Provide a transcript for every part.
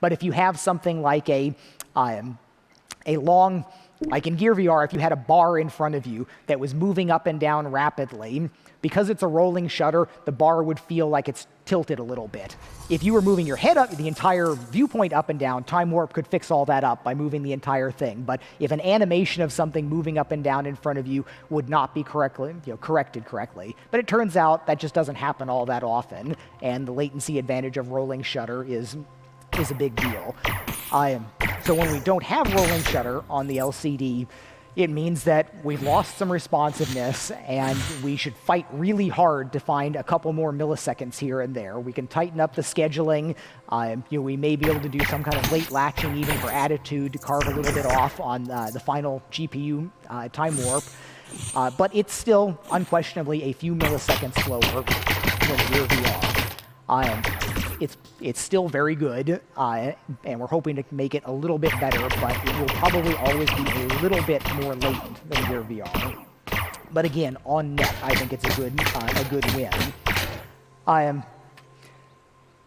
But if you have something like a long, like in Gear VR, if you had a bar in front of you that was moving up and down rapidly, because it's a rolling shutter, the bar would feel like it's tilted a little bit. If you were moving your head up, the entire viewpoint up and down, Time Warp could fix all that up by moving the entire thing. But if an animation of something moving up and down in front of you would not be corrected correctly. But it turns out that just doesn't happen all that often, and the latency advantage of rolling shutter is a big deal. So when we don't have rolling shutter on the LCD, it means that we've lost some responsiveness, and we should fight really hard to find a couple more milliseconds here and there. We can tighten up the scheduling. We may be able to do some kind of late latching even for attitude to carve a little bit off on the final GPU time warp. But it's still unquestionably a few milliseconds slower than Gear VR. It's still very good, and we're hoping to make it a little bit better, but it will probably always be a little bit more latent than Gear VR. But again, on net, I think it's a good win.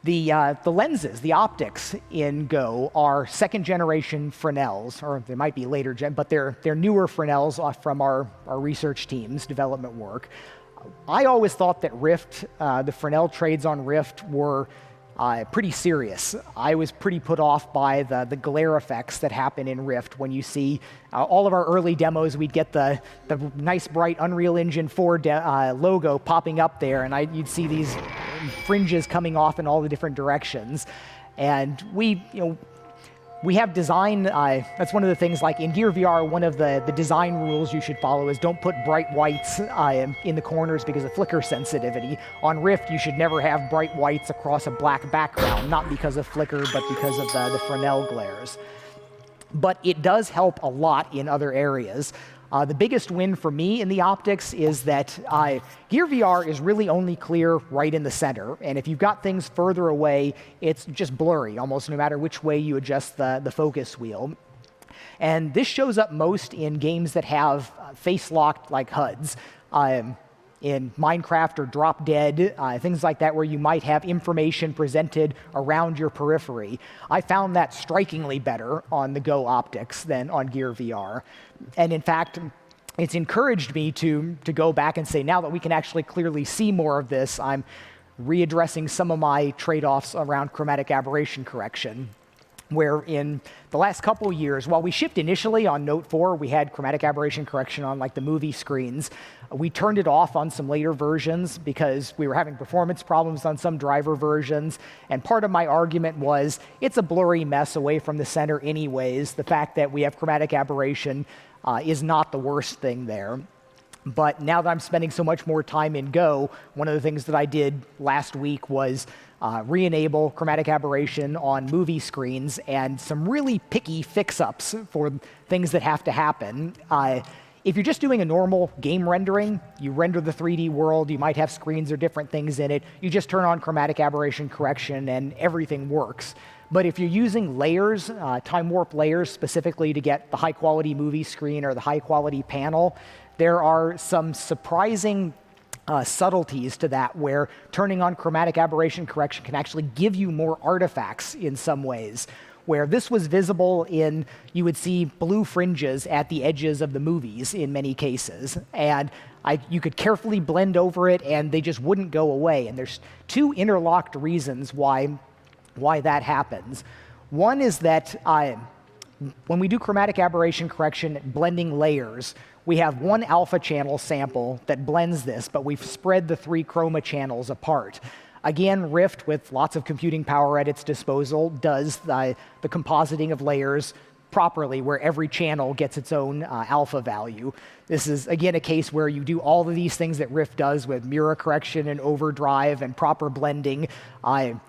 The lenses, the optics in Go are second-generation Fresnels, or they might be later gen, but they're newer Fresnels from our research team's development work. I always thought that Rift, the Fresnel trades on Rift were pretty serious. I was pretty put off by the glare effects that happen in Rift when you see all of our early demos. We'd get the nice bright Unreal Engine 4 logo popping up there, and you'd see these fringes coming off in all the different directions. And we have design, that's one of the things, like in Gear VR, one of the design rules you should follow is don't put bright whites in the corners because of flicker sensitivity. On Rift, you should never have bright whites across a black background, not because of flicker, but because of the Fresnel glares. But it does help a lot in other areas. The biggest win for me in the optics is that Gear VR is really only clear right in the center, and if you've got things further away, it's just blurry, almost no matter which way you adjust the focus wheel. And this shows up most in games that have face-locked like HUDs. In Minecraft or Drop Dead, things like that, where you might have information presented around your periphery. I found that strikingly better on the Go optics than on Gear VR. And in fact, it's encouraged me to go back and say, now that we can actually clearly see more of this, I'm readdressing some of my trade-offs around chromatic aberration correction, where in the last couple of years, while we shipped initially on Note 4, we had chromatic aberration correction on like the movie screens. We turned it off on some later versions because we were having performance problems on some driver versions. And part of my argument was it's a blurry mess away from the center anyways. The fact that we have chromatic aberration is not the worst thing there. But now that I'm spending so much more time in Go, one of the things that I did last week was re-enable chromatic aberration on movie screens and some really picky fix-ups for things that have to happen. If you're just doing a normal game rendering, you render the 3D world, you might have screens or different things in it, you just turn on chromatic aberration correction and everything works. But if you're using layers, time warp layers specifically to get the high-quality movie screen or the high-quality panel, there are some surprising subtleties to that, where turning on chromatic aberration correction can actually give you more artifacts in some ways. Where this was visible in, you would see blue fringes at the edges of the movies in many cases. And you could carefully blend over it, and they just wouldn't go away. And there's two interlocked reasons why that happens. One is that when we do chromatic aberration correction, blending layers, we have one alpha channel sample that blends this, but we've spread the 3 chroma channels apart. Again, Rift, with lots of computing power at its disposal, does the compositing of layers properly, where every channel gets its own alpha value. This is, again, a case where you do all of these things that Rift does with mirror correction and overdrive and proper blending.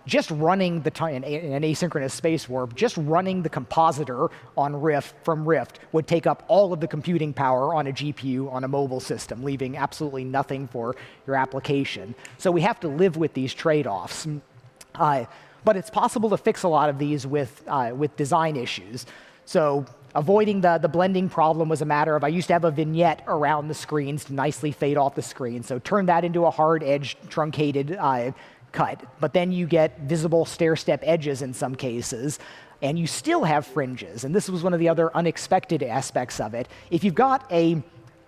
Just running in an asynchronous space warp, just running the compositor on from Rift would take up all of the computing power on a GPU on a mobile system, leaving absolutely nothing for your application. So we have to live with these trade-offs. But it's possible to fix a lot of these with design issues. So avoiding the blending problem was a matter of, I used to have a vignette around the screens to nicely fade off the screen. So turn that into a hard-edged, truncated cut, but then you get visible stair-step edges in some cases, and you still have fringes. And this was one of the other unexpected aspects of it. If you've got a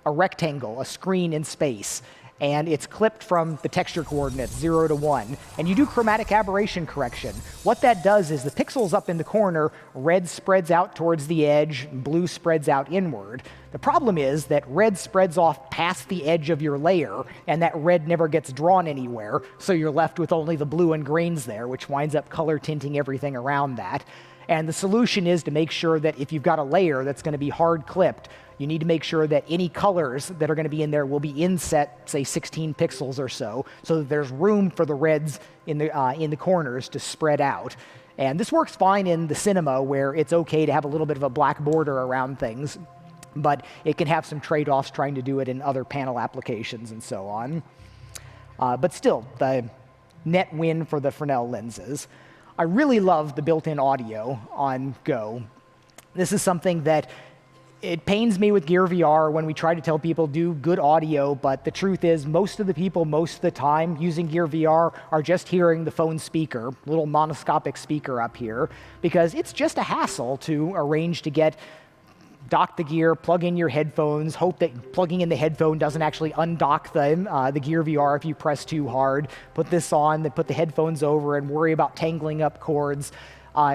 rectangle, a screen in space, and it's clipped from the texture coordinates 0 to 1, and you do chromatic aberration correction, what that does is the pixels up in the corner, red spreads out towards the edge, blue spreads out inward. The problem is that red spreads off past the edge of your layer, and that red never gets drawn anywhere, so you're left with only the blue and greens there, which winds up color tinting everything around that. And the solution is to make sure that if you've got a layer that's going to be hard clipped, you need to make sure that any colors that are going to be in there will be inset, say 16 pixels or so that there's room for the reds in the corners to spread out. And this works fine in the cinema, where it's okay to have a little bit of a black border around things, but it can have some trade-offs trying to do it in other panel applications and so on. But still, the net win for the Fresnel lenses. I really love the built-in audio on Go. This is something that it pains me with Gear VR when we try to tell people do good audio, but the truth is most of the people most of the time using Gear VR are just hearing the phone speaker, little monoscopic speaker up here, because it's just a hassle to arrange to dock the gear, plug in your headphones, hope that plugging in the headphone doesn't actually undock the Gear VR if you press too hard, put this on, then put the headphones over and worry about tangling up cords.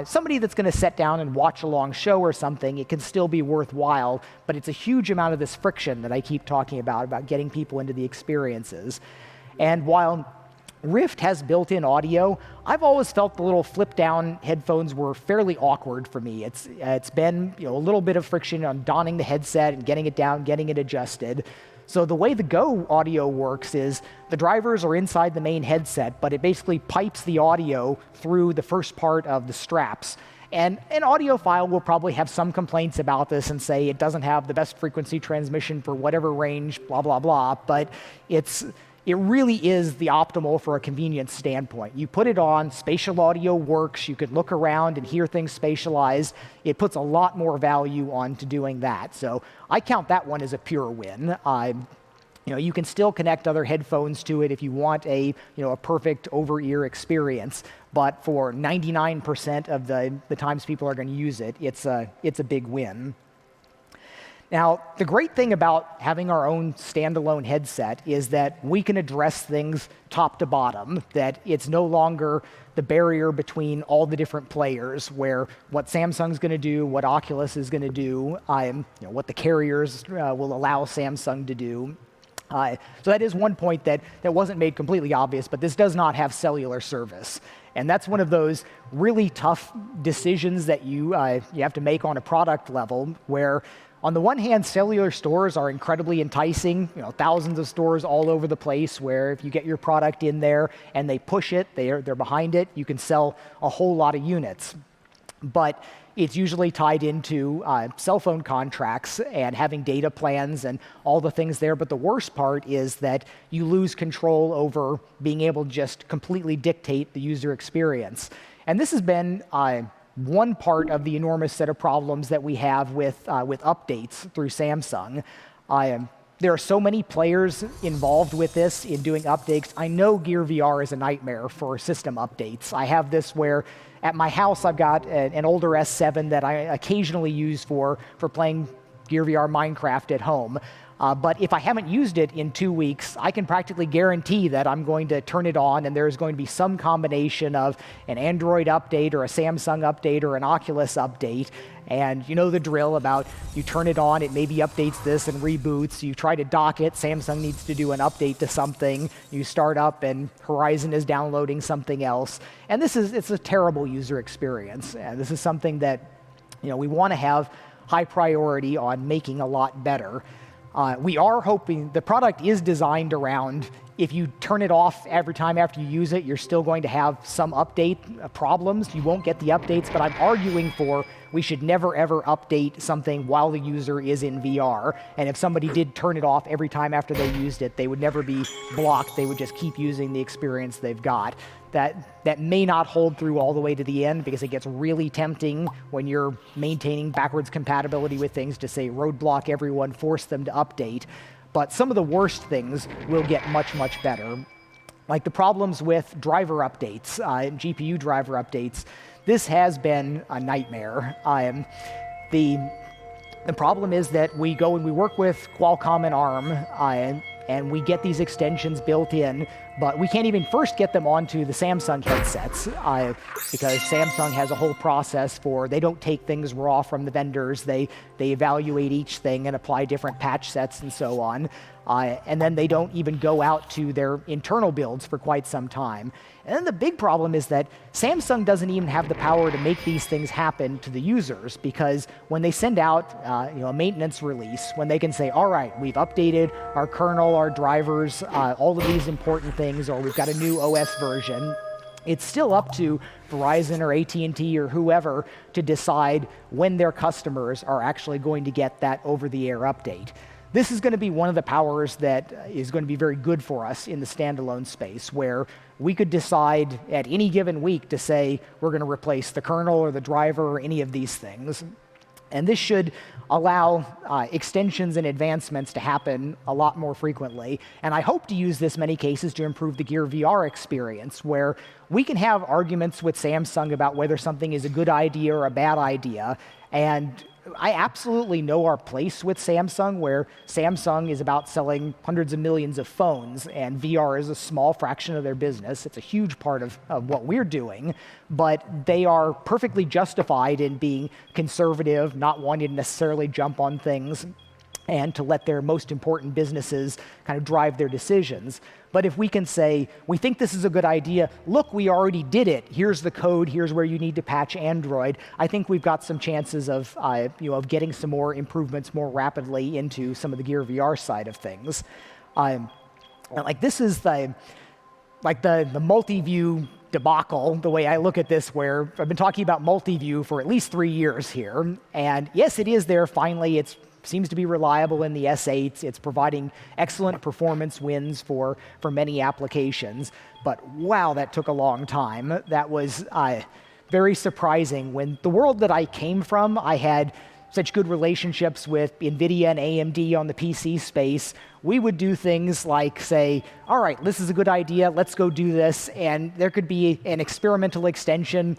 Somebody that's going to sit down and watch a long show or something, it can still be worthwhile, but it's a huge amount of this friction that I keep talking about getting people into the experiences. And while Rift has built-in audio, I've always felt the little flip-down headphones were fairly awkward for me. It's been a little bit of friction on donning the headset and getting it down, getting it adjusted. So the way the Go audio works is the drivers are inside the main headset, but it basically pipes the audio through the first part of the straps. And an audiophile will probably have some complaints about this and say it doesn't have the best frequency transmission for whatever range, blah, blah, blah. But it really is the optimal for a convenience standpoint. You put it on, spatial audio works, you could look around and hear things spatialized. It puts a lot more value onto doing that. So I count that one as a pure win. You can still connect other headphones to it if you want a perfect over-ear experience, but for 99% of the times people are going to use it, it's a big win. Now, the great thing about having our own standalone headset is that we can address things top to bottom, that it's no longer the barrier between all the different players, where what Samsung's going to do, what Oculus is going to do, what the carriers will allow Samsung to do. So that is one point that wasn't made completely obvious, but this does not have cellular service. And that's one of those really tough decisions that you have to make on a product level, where on the one hand, cellular stores are incredibly enticing, thousands of stores all over the place where if you get your product in there and they push it, they're behind it, you can sell a whole lot of units. But it's usually tied into cell phone contracts and having data plans and all the things there. But the worst part is that you lose control over being able to just completely dictate the user experience. And this has been one part of the enormous set of problems that we have with updates through Samsung. There are so many players involved with this in doing updates. I know Gear VR is a nightmare for system updates. I have this where at my house I've got an older S7 that I occasionally use for playing Gear VR Minecraft at home. But if I haven't used it in 2 weeks, I can practically guarantee that I'm going to turn it on and there's going to be some combination of an Android update or a Samsung update or an Oculus update. And you know the drill about you turn it on, it maybe updates this and reboots. You try to dock it, Samsung needs to do an update to something. You start up and Horizon is downloading something else. And it's a terrible user experience. And this is something that we want to have high priority on making a lot better. We are hoping the product is designed around if you turn it off every time after you use it, you're still going to have some update problems. You won't get the updates, but I'm arguing for we should never, ever update something while the user is in VR. And if somebody did turn it off every time after they used it, they would never be blocked. They would just keep using the experience they've got. That may not hold through all the way to the end because it gets really tempting when you're maintaining backwards compatibility with things to say roadblock everyone, force them to update. But some of the worst things will get much, much better. Like the problems with driver updates, GPU driver updates, this has been a nightmare. The problem is that we go and we work with Qualcomm and ARM, and we get these extensions built in, but we can't even first get them onto the Samsung headsets because Samsung has a whole process for, they don't take things raw from the vendors, they evaluate each thing and apply different patch sets and so on. And then they don't even go out to their internal builds for quite some time. And then the big problem is that Samsung doesn't even have the power to make these things happen to the users, because when they send out a maintenance release, when they can say, all right, we've updated our kernel, our drivers, all of these important things, or we've got a new OS version, it's still up to Verizon or AT&T or whoever to decide when their customers are actually going to get that over-the-air update. This is going to be one of the powers that is going to be very good for us in the standalone space, where we could decide at any given week to say we're going to replace the kernel or the driver or any of these things. And this should allow extensions and advancements to happen a lot more frequently. And I hope to use this many cases to improve the Gear VR experience, where we can have arguments with Samsung about whether something is a good idea or a bad idea. And I absolutely know our place with Samsung, where Samsung is about selling hundreds of millions of phones, and VR is a small fraction of their business. It's a huge part of what we're doing, but they are perfectly justified in being conservative, not wanting to necessarily jump on things, and to let their most important businesses kind of drive their decisions. But if we can say, we think this is a good idea, look, we already did it, here's the code, here's where you need to patch Android, I think we've got some chances of getting some more improvements more rapidly into some of the Gear VR side of things. This is the multi-view debacle, the way I look at this, where I've been talking about multi-view for at least 3 years here, and yes, it is there finally. It seems to be reliable in the S8. It's providing excellent performance wins for many applications, but wow, that took a long time. That was very surprising. When the world that I came from, I had such good relationships with NVIDIA and AMD on the PC space. We would do things like say, all right, this is a good idea, let's go do this, and there could be an experimental extension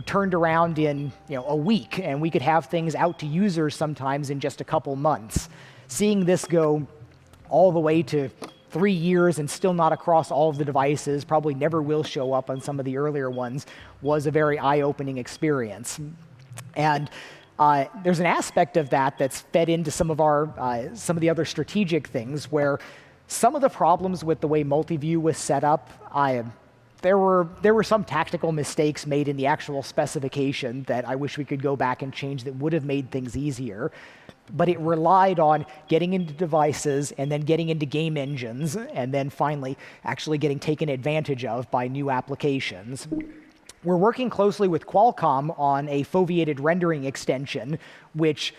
turned around in a week, and we could have things out to users sometimes in just a couple months. Seeing this go all the way to 3 years and still not across all of the devices, probably never will show up on some of the earlier ones, was a very eye-opening experience. And there's an aspect of that that's fed into some of the other strategic things, where some of the problems with the way multi-view was set up, there were some tactical mistakes made in the actual specification that I wish we could go back and change that would have made things easier. But it relied on getting into devices and then getting into game engines, and then finally actually getting taken advantage of by new applications. We're working closely with Qualcomm on a foveated rendering extension, which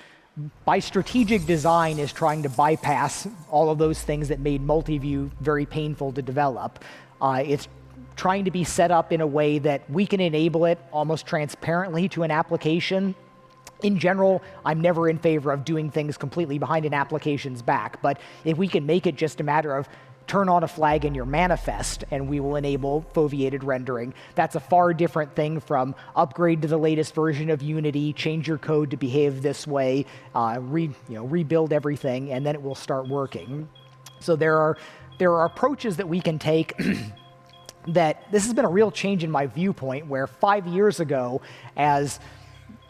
by strategic design is trying to bypass all of those things that made multi-view very painful to develop. It's trying to be set up in a way that we can enable it almost transparently to an application. In general, I'm never in favor of doing things completely behind an application's back, but if we can make it just a matter of turn on a flag in your manifest and we will enable foveated rendering, that's a far different thing from upgrade to the latest version of Unity, change your code to behave this way, rebuild everything, and then it will start working. So there are approaches that we can take that this has been a real change in my viewpoint, where 5 years ago, as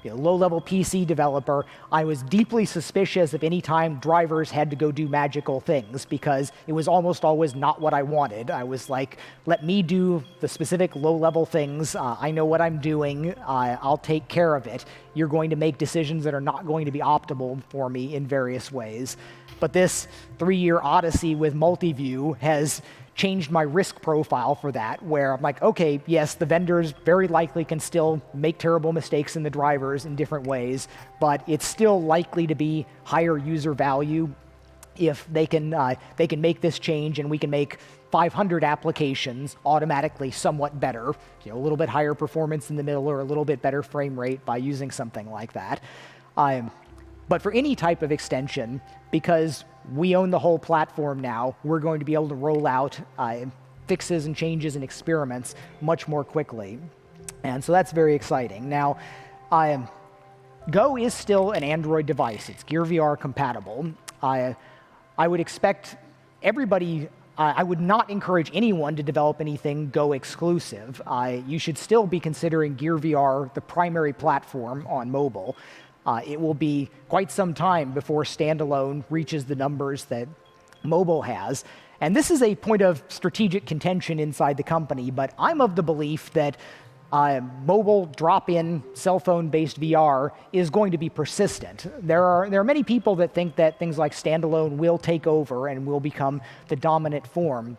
low-level PC developer, I was deeply suspicious of any time drivers had to go do magical things, because it was almost always not what I wanted. I was like, let me do the specific low-level things. I know what I'm doing. I'll take care of it. You're going to make decisions that are not going to be optimal for me in various ways. But this 3-year odyssey with multi-view has changed my risk profile for that, where I'm like, okay, yes, the vendors very likely can still make terrible mistakes in the drivers in different ways, but it's still likely to be higher user value if they can make this change, and we can make 500 applications automatically somewhat better, a little bit higher performance in the middle or a little bit better frame rate by using something like that. But for any type of extension, because we own the whole platform now, we're going to be able to roll out fixes and changes and experiments much more quickly. And so that's very exciting. Now, Go is still an Android device. It's Gear VR compatible. I would expect everybody, I would not encourage anyone to develop anything Go exclusive. You should still be considering Gear VR the primary platform on mobile. It will be quite some time before standalone reaches the numbers that mobile has. And this is a point of strategic contention inside the company, but I'm of the belief that mobile drop-in cell phone-based VR is going to be persistent. There are many people that think that things like standalone will take over and will become the dominant form.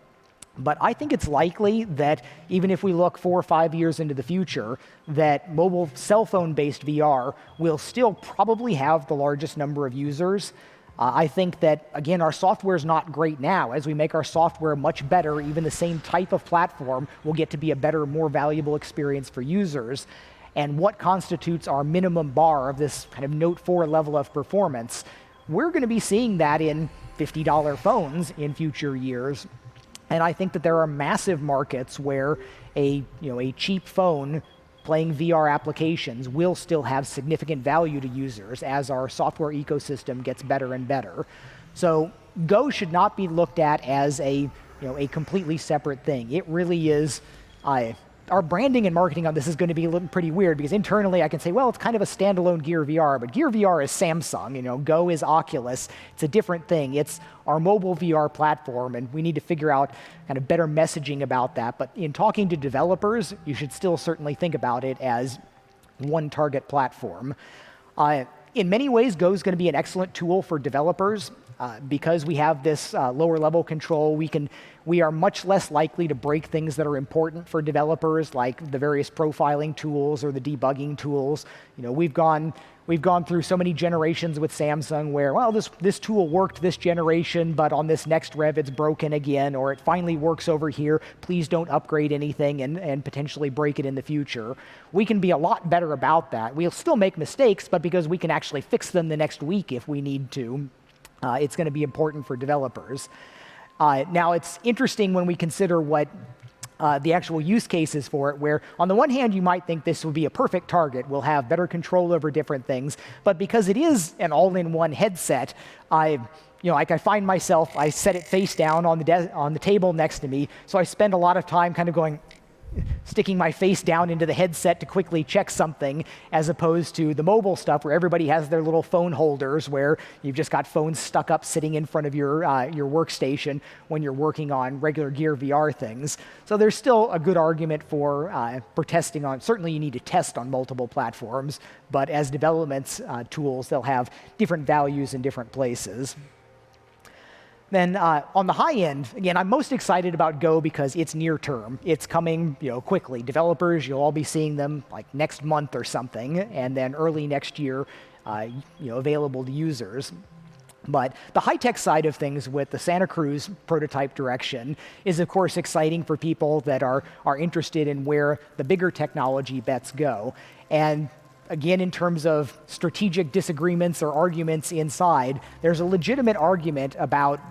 But I think it's likely that even if we look 4 or 5 years into the future, that mobile cell phone-based VR will still probably have the largest number of users. I think that, again, our software is not great now. As we make our software much better, even the same type of platform will get to be a better, more valuable experience for users. And what constitutes our minimum bar of this kind of Note 4 level of performance, we're going to be seeing that in $50 phones in future years. And I think that there are massive markets where a cheap phone playing VR applications will still have significant value to users as our software ecosystem gets better and better. So Go should not be looked at as a completely separate thing. It really is. Our branding and marketing on this is going to be pretty weird because internally I can say, well, it's kind of a standalone Gear VR, but Gear VR is Samsung, Go is Oculus. It's a different thing. It's our mobile VR platform, and we need to figure out kind of better messaging about that. But in talking to developers, you should still certainly think about it as one target platform. In many ways, Go is going to be an excellent tool for developers. Because we have this lower level control, we are much less likely to break things that are important for developers, like the various profiling tools or the debugging tools. We've gone through so many generations with Samsung where, well, this tool worked this generation, but on this next rev it's broken again, or it finally works over here. Please don't upgrade anything and potentially break it in the future. We can be a lot better about that. We'll still make mistakes, but because we can actually fix them the next week if we need to. It's going to be important for developers. Now, it's interesting when we consider what the actual use cases for it, where on the one hand, you might think this would be a perfect target. We'll have better control over different things. But because it is an all-in-one headset, I find myself, I set it face down on the table next to me, so I spend a lot of time kind of sticking my face down into the headset to quickly check something, as opposed to the mobile stuff where everybody has their little phone holders where you've just got phones stuck up sitting in front of your workstation when you're working on regular Gear VR things. So there's still a good argument for testing on. Certainly you need to test on multiple platforms, but as development tools, they'll have different values in different places. Then on the high end, again, I'm most excited about Go because it's near term. It's coming quickly. Developers, you'll all be seeing them like next month or something, and then early next year, available to users. But the high-tech side of things with the Santa Cruz prototype direction is, of course, exciting for people that are interested in where the bigger technology bets go. And again, in terms of strategic disagreements or arguments inside, there's a legitimate argument about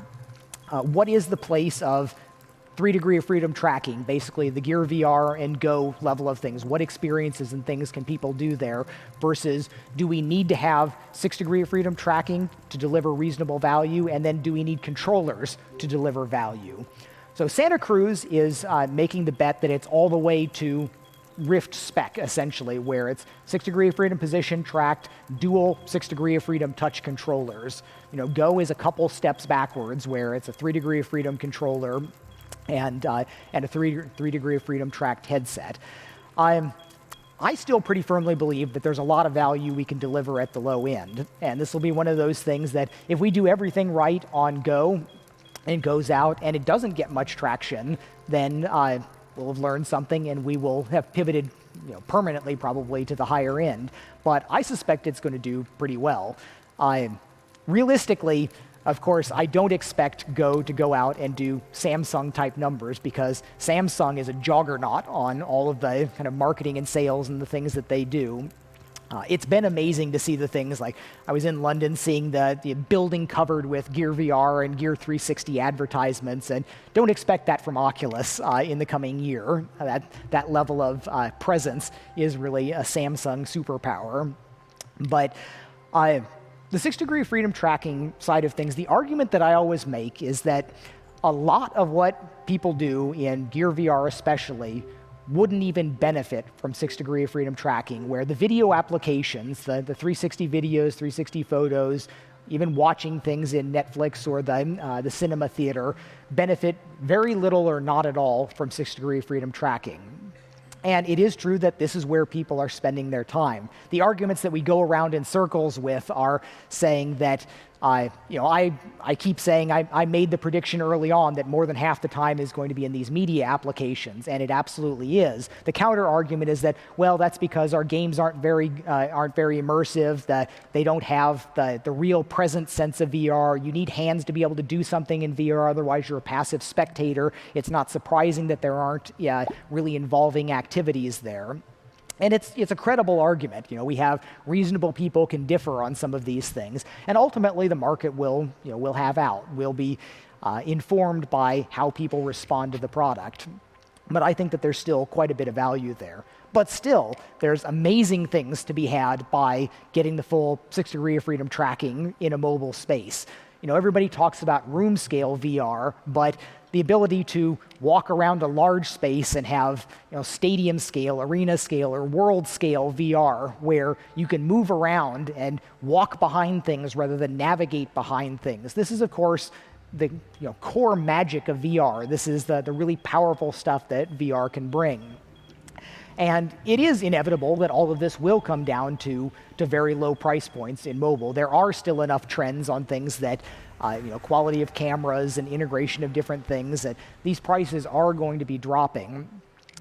what is the place of 3 degree of freedom tracking, basically the Gear VR and Go level of things. What experiences and things can people do there versus do we need to have 6 degree of freedom tracking to deliver reasonable value, and then do we need controllers to deliver value? So Santa Cruz is making the bet that it's all the way to Rift spec, essentially, where it's 6 degree of freedom position tracked, dual 6 degree of freedom touch controllers. Go is a couple steps backwards, where it's a 3 degree of freedom controller and a 3 degree of freedom tracked headset. I still pretty firmly believe that there's a lot of value we can deliver at the low end, and this will be one of those things that if we do everything right on Go and goes out and it doesn't get much traction, then we'll have learned something and we will have pivoted permanently probably to the higher end. But I suspect it's going to do pretty well. Realistically, of course, I don't expect Go to go out and do Samsung-type numbers because Samsung is a juggernaut on all of the kind of marketing and sales and the things that they do. It's been amazing to see the things like I was in London seeing the building covered with Gear VR and Gear 360 advertisements, and don't expect that from Oculus in the coming year. That level of presence is really a Samsung superpower. But the 6-degree freedom tracking side of things, the argument that I always make is that a lot of what people do in Gear VR especially wouldn't even benefit from 6-degree of freedom tracking, where the video applications, the 360 videos, 360 photos, even watching things in Netflix or the cinema theater, benefit very little or not at all from 6-degree freedom tracking. And it is true that this is where people are spending their time. The arguments that we go around in circles with are saying that, I keep saying I made the prediction early on that more than half the time is going to be in these media applications, and it absolutely is. The counter argument is that, well, that's because our games aren't very immersive, that they don't have the real present sense of VR. You need hands to be able to do something in VR, otherwise you're a passive spectator. It's not surprising that there aren't really involving activities there. And it's a credible argument. We have reasonable people can differ on some of these things, and ultimately the market will have out. Will be informed by how people respond to the product. But I think that there's still quite a bit of value there. But still, there's amazing things to be had by getting the full 6-degree of freedom tracking in a mobile space. Everybody talks about room scale VR, but the ability to walk around a large space and have stadium scale, arena scale, or world scale VR, where you can move around and walk behind things rather than navigate behind things. This is, of course, the core magic of VR. This is the really powerful stuff that VR can bring. And it is inevitable that all of this will come down to very low price points in mobile. There are still enough trends on things that, quality of cameras and integration of different things, that these prices are going to be dropping.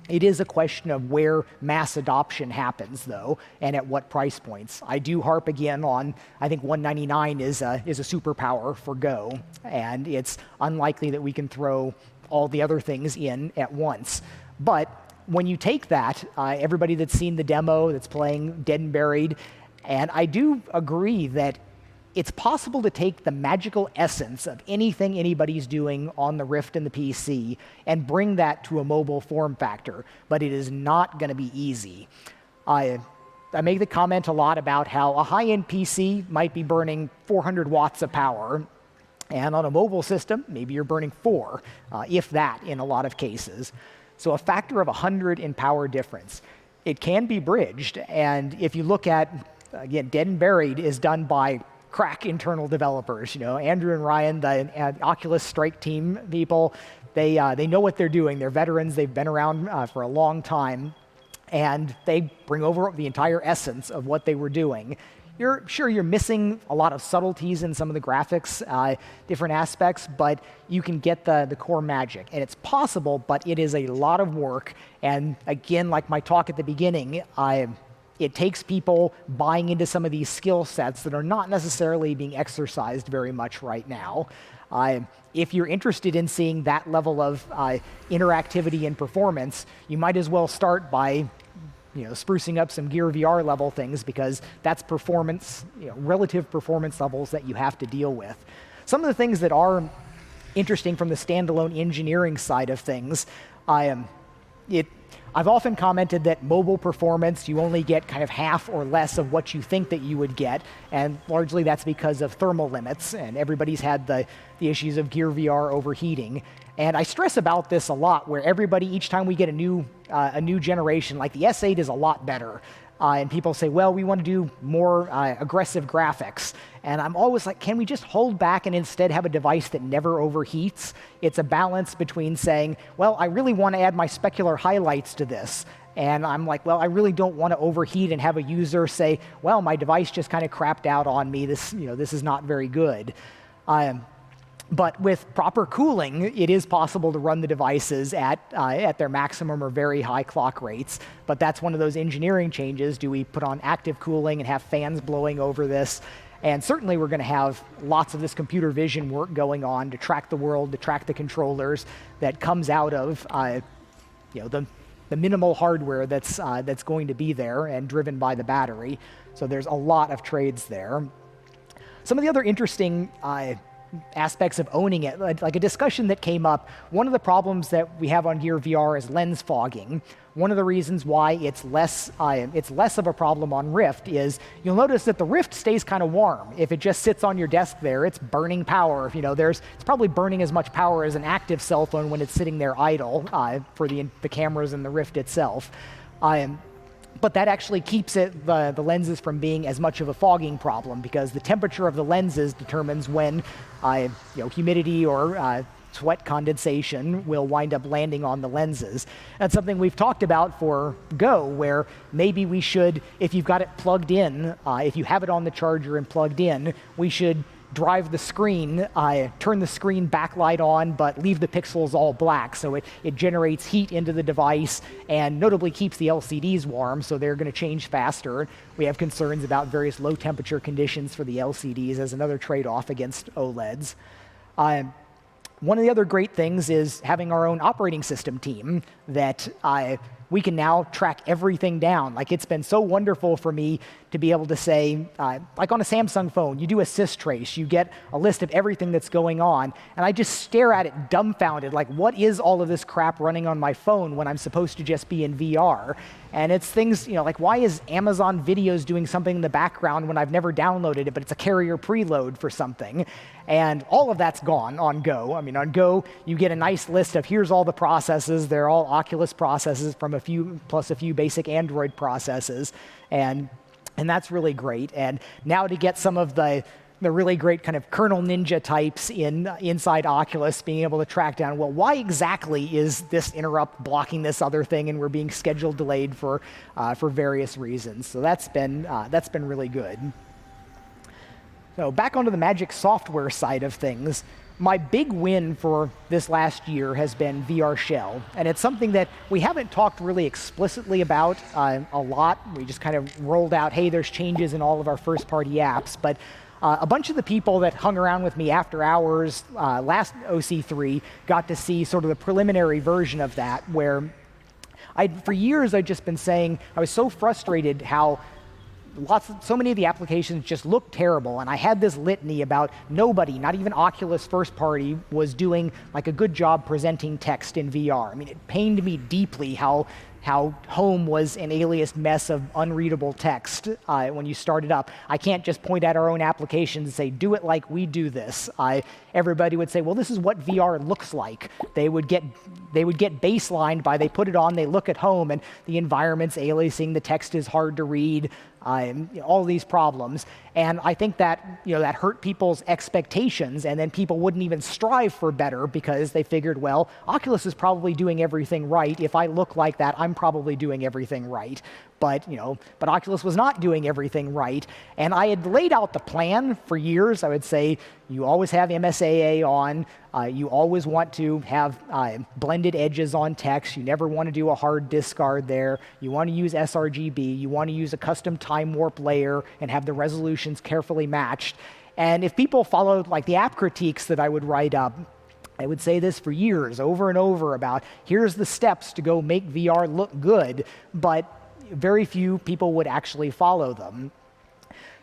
It is a question of where mass adoption happens, though, and at what price points. I do harp again on, I think $199 is a superpower for Go, and it's unlikely that we can throw all the other things in at once. But when you take that, everybody that's seen the demo that's playing Dead and Buried, and I do agree that it's possible to take the magical essence of anything anybody's doing on the Rift and the PC and bring that to a mobile form factor, but it is not going to be easy. I make the comment a lot about how a high-end PC might be burning 400 watts of power, and on a mobile system, maybe you're burning 4, if that, in a lot of cases. So a factor of 100 in power difference. It can be bridged, and if you look at, again, Dead and Buried is done by crack internal developers. Andrew and Ryan, the Oculus Strike team people, they know what they're doing. They're veterans. They've been around for a long time, and they bring over the entire essence of what they were doing. You're missing a lot of subtleties in some of the graphics, different aspects, but you can get the core magic. And it's possible, but it is a lot of work. And again, like my talk at the beginning, it takes people buying into some of these skill sets that are not necessarily being exercised very much right now. If you're interested in seeing that level of interactivity and performance, you might as well start by sprucing up some Gear VR level things, because that's performance, relative performance levels that you have to deal with. Some of the things that are interesting from the standalone engineering side of things, I've often commented that mobile performance, you only get kind of half or less of what you think that you would get, and largely that's because of thermal limits, and everybody's had the issues of Gear VR overheating. And I stress about this a lot, where everybody, each time we get a new generation, like the S8 is a lot better, and people say, well, we want to do more aggressive graphics. And I'm always like, can we just hold back and instead have a device that never overheats? It's a balance between saying, well, I really want to add my specular highlights to this. And I'm like, well, I really don't want to overheat and have a user say, well, my device just kind of crapped out on me. This is not very good. But with proper cooling, it is possible to run the devices at their maximum or very high clock rates. But that's one of those engineering changes. Do we put on active cooling and have fans blowing over this? And certainly we're going to have lots of this computer vision work going on to track the world, to track the controllers, that comes out of the the minimal hardware that's going to be there and driven by the battery. So there's a lot of trades there. Some of the other interesting aspects of owning it, like a discussion that came up, one of the problems that we have on Gear VR is lens fogging. One of the reasons why it's less of a problem on Rift is you'll notice that the Rift stays kind of warm. If it just sits on your desk there, it's burning power. It's probably burning as much power as an active cell phone when it's sitting there idle for the cameras and the Rift itself. But that actually keeps the lenses from being as much of a fogging problem, because the temperature of the lenses determines when humidity or sweat condensation will wind up landing on the lenses. That's something we've talked about for Go, where maybe we should, if you've got it plugged in, if you have it on the charger and plugged in, we should drive the screen, turn the screen backlight on, but leave the pixels all black, so it generates heat into the device and notably keeps the LCDs warm, so they're going to change faster. We have concerns about various low temperature conditions for the LCDs as another trade-off against OLEDs. One of the other great things is having our own operating system team that we can now track everything down. Like, it's been so wonderful for me to be able to say, like on a Samsung phone, you do a systrace, you get a list of everything that's going on, and I just stare at it dumbfounded, like, what is all of this crap running on my phone when I'm supposed to just be in VR? And it's things, like, why is Amazon Videos doing something in the background when I've never downloaded it, but it's a carrier preload for something? And all of that's gone on Go. I mean, on Go, you get a nice list of here's all the processes. They're all Oculus processes from a few basic Android processes. And that's really great. And now to get some of the really great kind of kernel ninja types inside Oculus, being able to track down, well, why exactly is this interrupt blocking this other thing, and we're being schedule delayed for various reasons. So that's been really good. So back onto the Magic software side of things, my big win for this last year has been VR Shell, and it's something that we haven't talked really explicitly about a lot. We just kind of rolled out, hey, there's changes in all of our first-party apps, but a bunch of the people that hung around with me after hours last OC3 got to see sort of the preliminary version of that, where for years I'd just been saying I was so frustrated how so many of the applications just looked terrible, and I had this litany about nobody, not even Oculus first party, was doing like a good job presenting text in VR. I mean, it pained me deeply how Home was an aliased mess of unreadable text when you start it up. I can't just point at our own applications and say, do it like we do this. Everybody would say, well, this is what VR looks like. They would get baselined by, they put it on, they look at Home, and the environment's aliasing, the text is hard to read, all these problems. And I think that that hurt people's expectations, and then people wouldn't even strive for better because they figured, well, Oculus is probably doing everything right. If I look like that, I'm probably doing everything right. But Oculus was not doing everything right. And I had laid out the plan for years. I would say, you always have MSAA on. You always want to have blended edges on text. You never want to do a hard discard there. You want to use sRGB. You want to use a custom time warp layer and have the resolutions carefully matched. And if people followed like the app critiques that I would write up, I would say this for years, over and over, about here's the steps to go make VR look good, but very few people would actually follow them.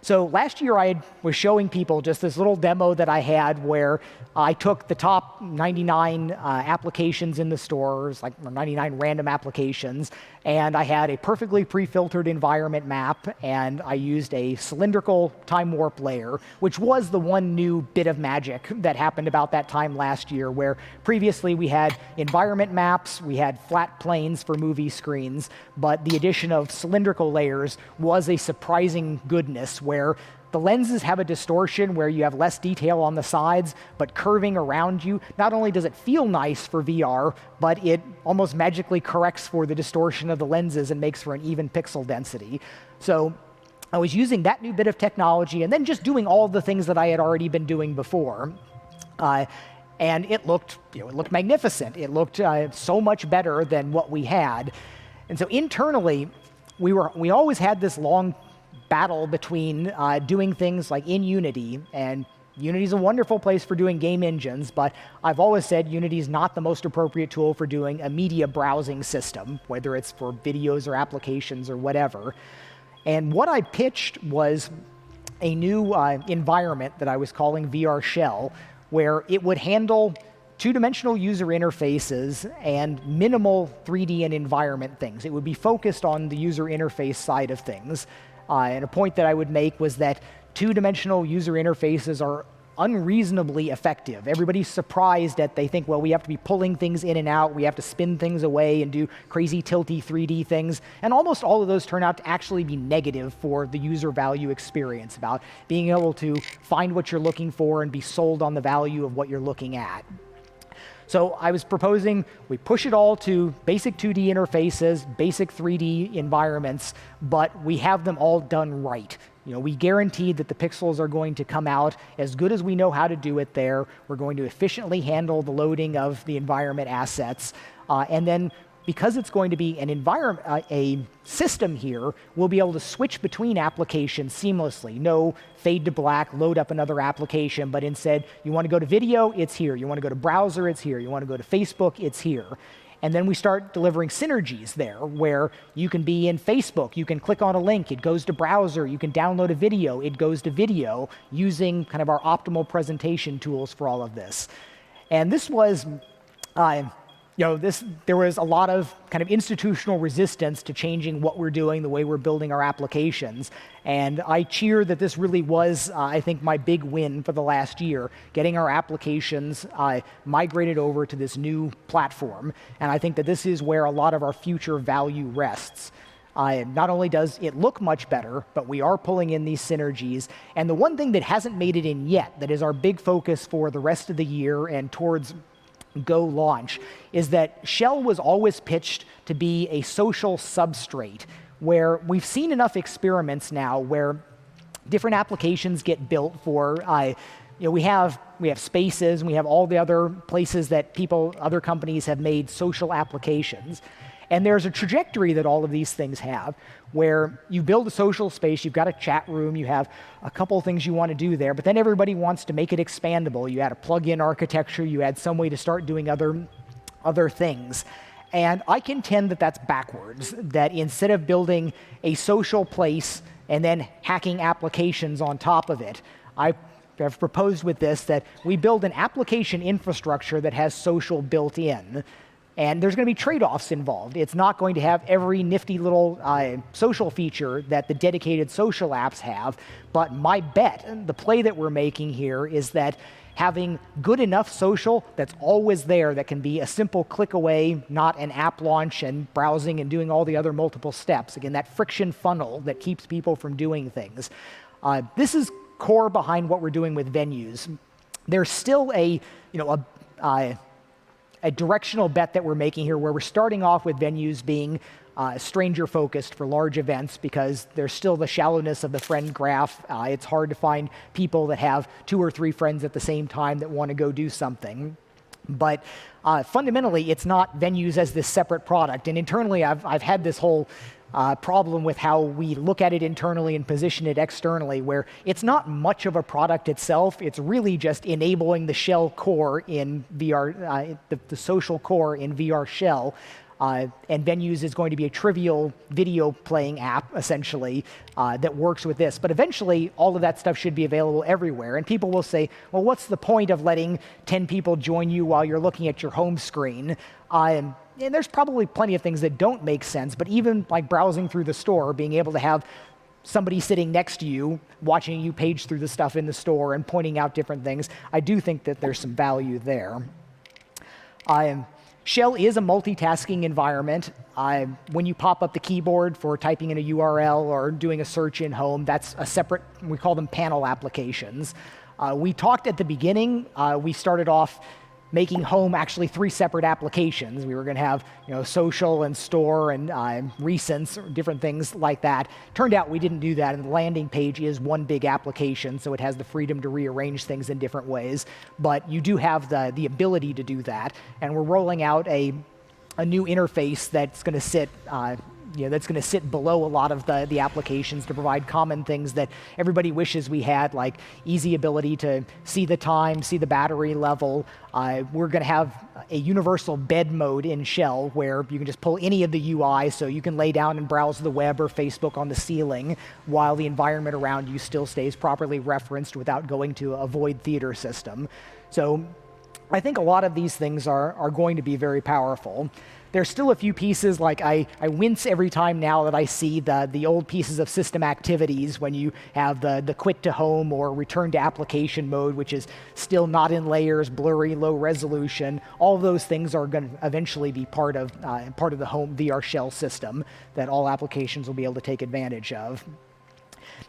So last year I was showing people just this little demo that I had where I took the top 99 applications in the stores, like 99 random applications, and I had a perfectly pre-filtered environment map, and I used a cylindrical time warp layer, which was the one new bit of magic that happened about that time last year, where previously we had environment maps, we had flat planes for movie screens, but the addition of cylindrical layers was a surprising goodness, where the lenses have a distortion where you have less detail on the sides, but curving around you, not only does it feel nice for VR, but it almost magically corrects for the distortion of the lenses and makes for an even pixel density. So I was using that new bit of technology and then just doing all the things that I had already been doing before. And it looked magnificent. It looked so much better than what we had. And so internally, we always had this long battle between doing things like in Unity and Unity's a wonderful place for doing game engines, but I've always said Unity's not the most appropriate tool for doing a media browsing system, whether it's for videos or applications or whatever. And what I pitched was a new environment that I was calling VR Shell, where it would handle two-dimensional user interfaces and minimal 3D and environment things. It would be focused on the user interface side of things. And a point that I would make was that two-dimensional user interfaces are unreasonably effective. Everybody's surprised that they think, well, we have to be pulling things in and out, we have to spin things away and do crazy tilty 3D things, and almost all of those turn out to actually be negative for the user value experience, about being able to find what you're looking for and be sold on the value of what you're looking at. So I was proposing we push it all to basic 2D interfaces, basic 3D environments, but we have them all done right. We guarantee that the pixels are going to come out as good as we know how to do it there. We're going to efficiently handle the loading of the environment assets. And then because it's going to be an environment, a system here, we'll be able to switch between applications seamlessly. No fade to black, load up another application, but instead, you want to go to video, it's here. You want to go to browser, it's here. You want to go to Facebook, it's here. And then we start delivering synergies there, where you can be in Facebook, you can click on a link, it goes to browser, you can download a video, it goes to video, using kind of our optimal presentation tools for all of this. And this was, there was a lot of kind of institutional resistance to changing what we're doing, the way we're building our applications. And I cheer that this really was, I think, my big win for the last year, getting our applications migrated over to this new platform. And I think that this is where a lot of our future value rests. Not only does it look much better, but we are pulling in these synergies. And the one thing that hasn't made it in yet, that is our big focus for the rest of the year and towards Go launch, is that Shell was always pitched to be a social substrate, where we've seen enough experiments now where different applications get built for, we have spaces, and we have all the other places that other companies have made social applications. And there's a trajectory that all of these things have, where you build a social space, you've got a chat room, you have a couple of things you want to do there, but then everybody wants to make it expandable. You add a plug-in architecture, you add some way to start doing other things. And I contend that that's backwards, that instead of building a social place and then hacking applications on top of it, I have proposed with this that we build an application infrastructure that has social built in. And there's going to be trade-offs involved. It's not going to have every nifty little social feature that the dedicated social apps have. But my bet, the play that we're making here, is that having good enough social that's always there, that can be a simple click away, not an app launch and browsing and doing all the other multiple steps. Again, that friction funnel that keeps people from doing things. This is core behind what we're doing with venues. There's still a directional bet that we're making here, where we're starting off with venues being stranger-focused for large events, because there's still the shallowness of the friend graph. It's hard to find people that have 2 or 3 friends at the same time that want to go do something. But fundamentally, it's not venues as this separate product. And internally, I've had this whole problem with how we look at it internally and position it externally, where it's not much of a product itself. It's really just enabling the shell core in VR, the social core in VR Shell. And Venues is going to be a trivial video playing app, essentially, that works with this. But eventually, all of that stuff should be available everywhere. And people will say, well, what's the point of letting 10 people join you while you're looking at your home screen? And there's probably plenty of things that don't make sense, but even like browsing through the store, being able to have somebody sitting next to you, watching you page through the stuff in the store and pointing out different things, I do think that there's some value there. Shell is a multitasking environment. When you pop up the keyboard for typing in a URL or doing a search in home, that's a separate, we call them panel applications. We talked at the beginning, we started off making home actually 3 separate applications. We were going to have social and store and recents, different things like that. Turned out we didn't do that, and the landing page is one big application, so it has the freedom to rearrange things in different ways. But you do have the ability to do that, and we're rolling out a new interface that's going to sit that's going to sit below a lot of the applications to provide common things that everybody wishes we had, like easy ability to see the time, see the battery level. We're going to have a universal bed mode in Shell where you can just pull any of the UI, so you can lay down and browse the web or Facebook on the ceiling while the environment around you still stays properly referenced without going to a void theater system. So I think a lot of these things are going to be very powerful. There's still a few pieces, like I wince every time now that I see the old pieces of system activities when you have the quit to home or return to application mode, which is still not in layers, blurry, low resolution. All of those things are going to eventually be part of the home VR shell system that all applications will be able to take advantage of.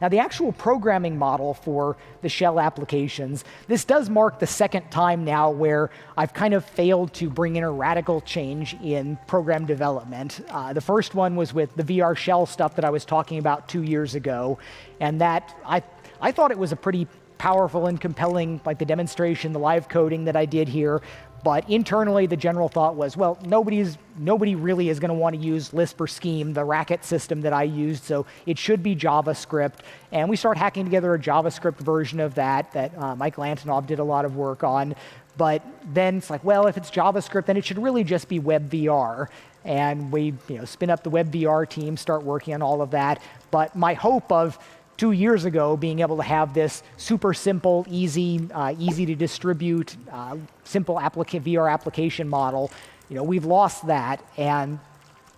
Now, the actual programming model for the shell applications, this does mark the second time now where I've kind of failed to bring in a radical change in program development. The first one was with the VR shell stuff that I was talking about 2 years ago, and that I thought it was a pretty powerful and compelling, like the demonstration, the live coding that I did here. But internally, the general thought was, well, nobody really is going to want to use Lisp or Scheme, the racket system that I used, so it should be JavaScript. And we started hacking together a JavaScript version of that Michael Antonov did a lot of work on. But then it's like, well, if it's JavaScript, then it should really just be WebVR. And we spin up the WebVR team, start working on all of that. But my hope of 2 years ago, being able to have this super simple, easy to distribute, simple VR application model, we've lost that. And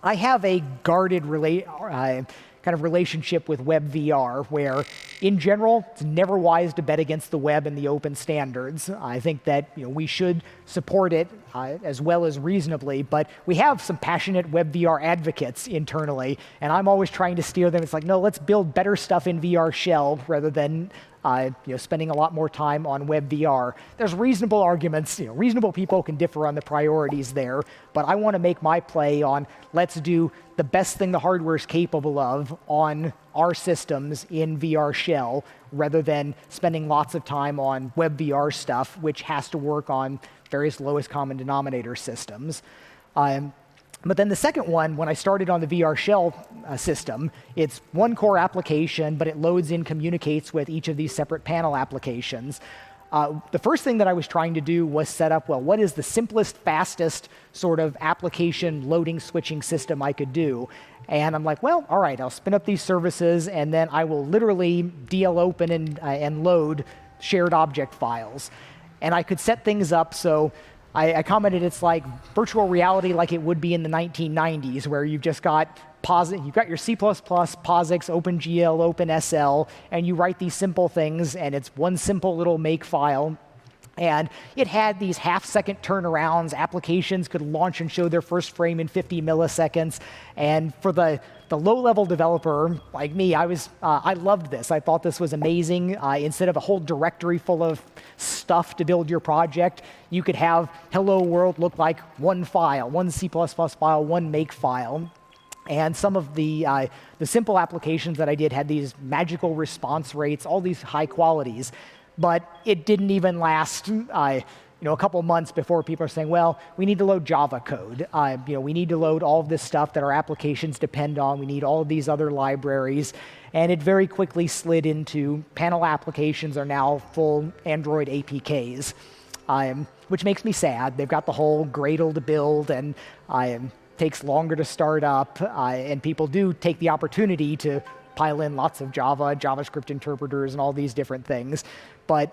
I have a guarded kind of relationship with WebVR, where in general, it's never wise to bet against the web and the open standards. I think that we should support it as well as reasonably, but we have some passionate WebVR advocates internally, and I'm always trying to steer them. It's like, no, let's build better stuff in VR shell rather than spending a lot more time on WebVR. There's reasonable arguments. Reasonable people can differ on the priorities there, but I want to make my play on let's do the best thing the hardware is capable of on our systems in VR shell, rather than spending lots of time on WebVR stuff, which has to work on various lowest common denominator systems. But then the second one, when I started on the VR shell system, it's one core application, but it loads and communicates with each of these separate panel applications. The first thing that I was trying to do was set up, well, what is the simplest, fastest sort of application loading switching system I could do? And I'm like, well, all right, I'll spin up these services, and then I will literally DL open and load shared object files. And I could set things up so I commented it's like virtual reality like it would be in the 1990s, where you've just got you've got your C++, POSIX, OpenGL, OpenSL, and you write these simple things, and it's one simple little make file. And it had these half-second turnarounds. Applications could launch and show their first frame in 50 milliseconds. And for the low-level developer like me, I loved this. I thought this was amazing. Instead of a whole directory full of stuff to build your project, you could have Hello World look like one file, one C++ file, one make file. And some of the simple applications that I did had these magical response rates, all these high qualities. But it didn't even last a couple months before people are saying, well, we need to load Java code. We need to load all of this stuff that our applications depend on. We need all of these other libraries. And it very quickly slid into panel applications are now full Android APKs, which makes me sad. They've got the whole Gradle to build, and takes longer to start up. And people do take the opportunity to pile in lots of Java, JavaScript interpreters, and all these different things. But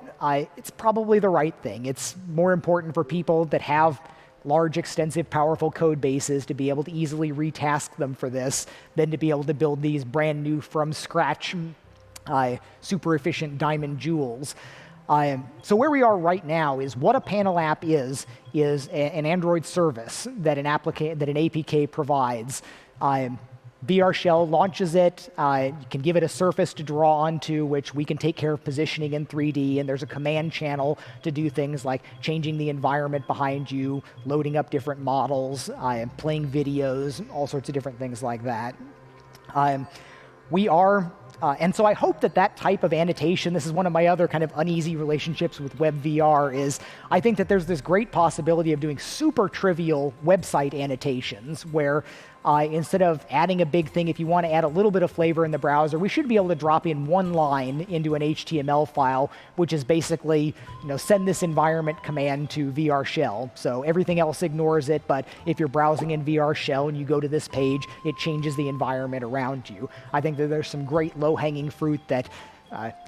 it's probably the right thing. It's more important for people that have large, extensive, powerful code bases to be able to easily retask them for this than to be able to build these brand new from scratch, super efficient diamond jewels. So where we are right now is what a panel app is an Android service that an APK provides. VR Shell launches it. You can give it a surface to draw onto, which we can take care of positioning in 3D, and there's a command channel to do things like changing the environment behind you, loading up different models, playing videos, all sorts of different things like that. And so I hope that type of annotation, this is one of my other kind of uneasy relationships with WebVR, is I think that there's this great possibility of doing super trivial website annotations where Instead of adding a big thing, if you want to add a little bit of flavor in the browser, we should be able to drop in one line into an HTML file, which is basically, send this environment command to VR shell. So everything else ignores it, but if you're browsing in VR shell and you go to this page, it changes the environment around you. I think that there's some great low-hanging fruit that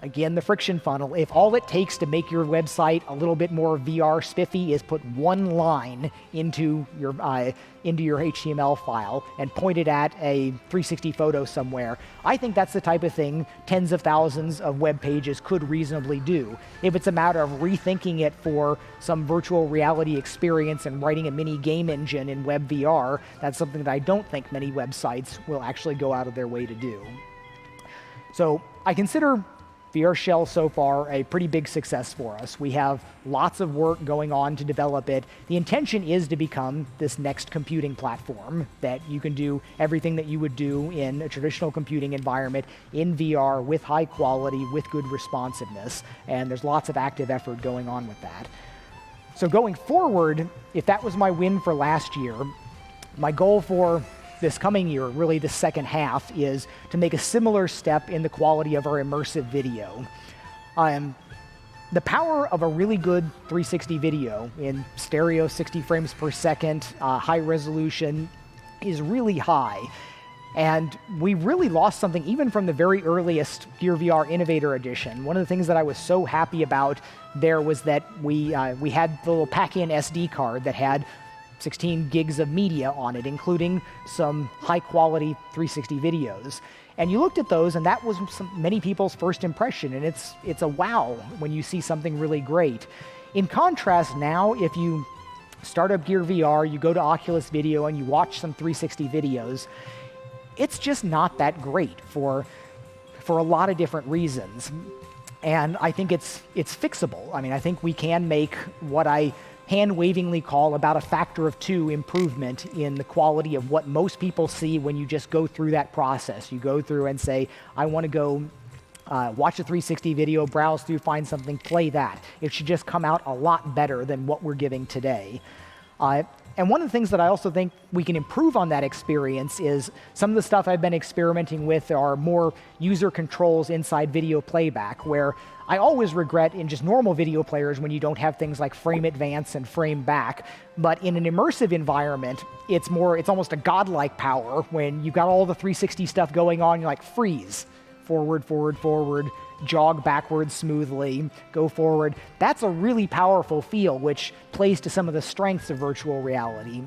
again, the friction funnel, if all it takes to make your website a little bit more VR spiffy is put one line into your HTML file and point it at a 360 photo somewhere, I think that's the type of thing tens of thousands of web pages could reasonably do. If it's a matter of rethinking it for some virtual reality experience and writing a mini game engine in web VR, that's something that I don't think many websites will actually go out of their way to do. So I consider VR Shell so far a pretty big success for us. We have lots of work going on to develop it. The intention is to become this next computing platform that you can do everything that you would do in a traditional computing environment in VR with high quality, with good responsiveness, and there's lots of active effort going on with that. So going forward, if that was my win for last year, my goal for this coming year, really the second half, is to make a similar step in the quality of our immersive video. The power of a really good 360 video in stereo 60 frames per second, high resolution, is really high. And we really lost something even from the very earliest Gear VR Innovator Edition. One of the things that I was so happy about there was that we had the little pack-in SD card that had 16 gigs of media on it, including some high-quality 360 videos. And you looked at those, and that was many people's first impression, and it's a wow when you see something really great. In contrast now, if you start up Gear VR, you go to Oculus Video, and you watch some 360 videos, it's just not that great for a lot of different reasons. And I think it's fixable. I mean, I think we can make what I hand-wavingly call about a factor of 2 improvement in the quality of what most people see when you just go through that process. You go through and say, I want to go watch a 360 video, browse through, find something, play that. It should just come out a lot better than what we're giving today. And one of the things that I also think we can improve on that experience is some of the stuff I've been experimenting with are more user controls inside video playback, where I always regret in just normal video players when you don't have things like frame advance and frame back. But in an immersive environment, it's almost a godlike power when you've got all the 360 stuff going on, you're like, freeze, forward, forward, forward, jog backwards smoothly, go forward. That's a really powerful feel, which plays to some of the strengths of virtual reality.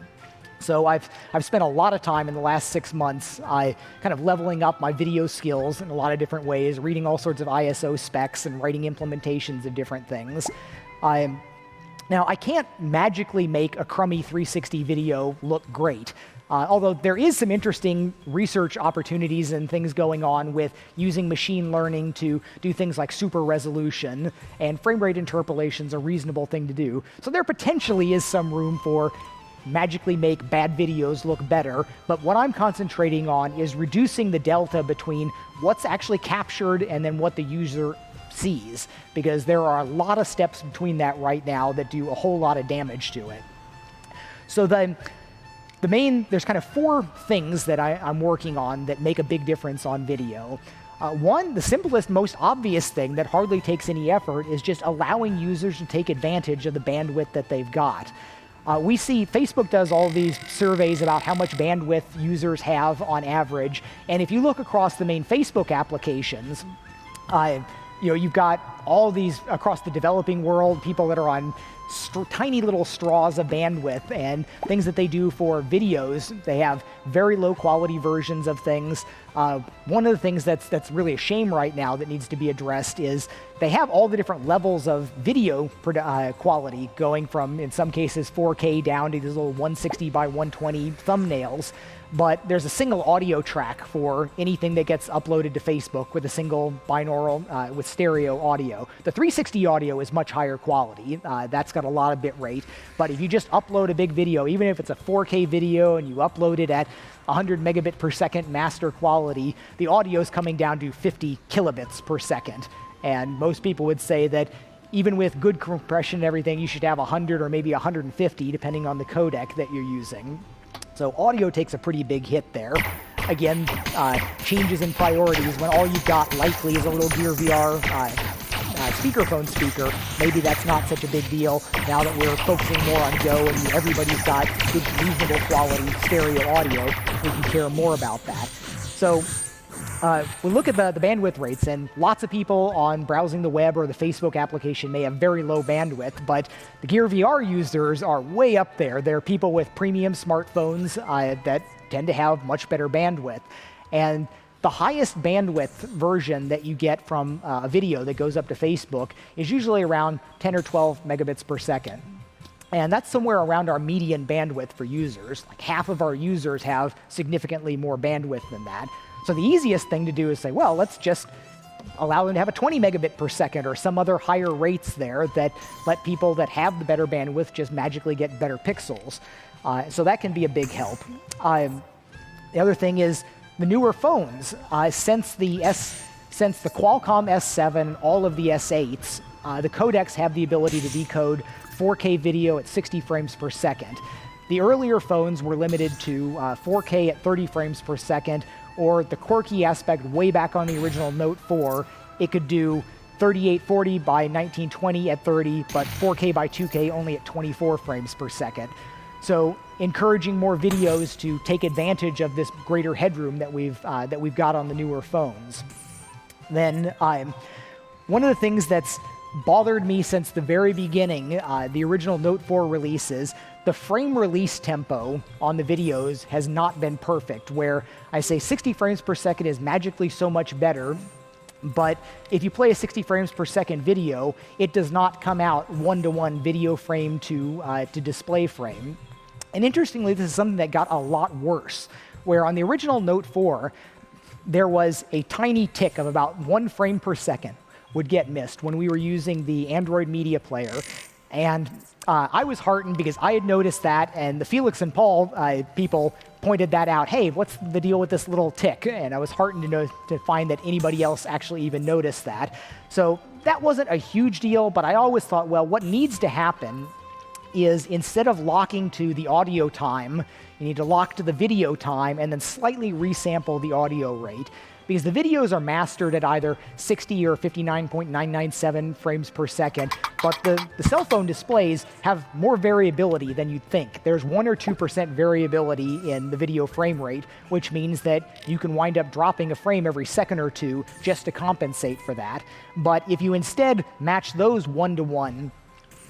So I've spent a lot of time in the last 6 months kind of leveling up my video skills in a lot of different ways, reading all sorts of ISO specs and writing implementations of different things. Now, I can't magically make a crummy 360 video look great. Although there is some interesting research opportunities and things going on with using machine learning to do things like super resolution, and frame rate interpolation is a reasonable thing to do. So there potentially is some room for magically make bad videos look better, but what I'm concentrating on is reducing the delta between what's actually captured and then what the user sees, because there are a lot of steps between that right now that do a whole lot of damage to it. So there's kind of 4 things that I'm working on that make a big difference on video. One, the simplest, most obvious thing that hardly takes any effort is just allowing users to take advantage of the bandwidth that they've got. We see Facebook does all these surveys about how much bandwidth users have on average, and if you look across the main Facebook applications, you've got all these across the developing world, people that are on tiny little straws of bandwidth, and things that they do for videos. They have very low quality versions of things. One of the things that's really a shame right now that needs to be addressed is they have all the different levels of video quality, going from, in some cases, 4K down to these little 160 by 120 thumbnails. But there's a single audio track for anything that gets uploaded to Facebook with a single binaural, with stereo audio. The 360 audio is much higher quality. That's got a lot of bit rate. But if you just upload a big video, even if it's a 4K video and you upload it at 100 megabit per second master quality, the audio is coming down to 50 kilobits per second. And most people would say that even with good compression and everything, you should have 100 or maybe 150, depending on the codec that you're using. So audio takes a pretty big hit there. Again, changes in priorities when all you've got likely is a little Gear VR speakerphone speaker. Maybe that's not such a big deal now that we're focusing more on Go and everybody's got good, reasonable quality stereo audio. We can care more about that. So we look at the bandwidth rates, and lots of people on browsing the web or the Facebook application may have very low bandwidth, but the Gear VR users are way up there. They're people with premium smartphones that tend to have much better bandwidth. And the highest bandwidth version that you get from a video that goes up to Facebook is usually around 10 or 12 megabits per second. And that's somewhere around our median bandwidth for users. Like half of our users have significantly more bandwidth than that. So the easiest thing to do is say, well, let's just allow them to have a 20 megabit per second or some other higher rates there that let people that have the better bandwidth just magically get better pixels. So that can be a big help. The other thing is the newer phones. Since the Qualcomm S7, all of the S8s, the codecs have the ability to decode 4K video at 60 frames per second. The earlier phones were limited to 4K at 30 frames per second, or the quirky aspect way back on the original Note 4, it could do 3840 by 1920 at 30, but 4K by 2K only at 24 frames per second. So encouraging more videos to take advantage of this greater headroom that we've got on the newer phones. Then one of the things that's bothered me since the very beginning, the original Note 4 releases, the frame release tempo on the videos has not been perfect, where I say 60 frames per second is magically so much better, but if you play a 60 frames per second video, it does not come out one-to-one video frame to display frame. And interestingly, this is something that got a lot worse, where on the original Note 4, there was a tiny tick of about 1 frame per second would get missed when we were using the Android Media Player. And I was heartened because I had noticed that, and the Felix and Paul people pointed that out. Hey, what's the deal with this little tick? And I was heartened to find that anybody else actually even noticed that. So that wasn't a huge deal, but I always thought, well, what needs to happen is instead of locking to the audio time, you need to lock to the video time and then slightly resample the audio rate. Because the videos are mastered at either 60 or 59.997 frames per second, but the cell phone displays have more variability than you'd think. There's 1 or 2% variability in the video frame rate, which means that you can wind up dropping a frame every second or two just to compensate for that. But if you instead match those one-to-one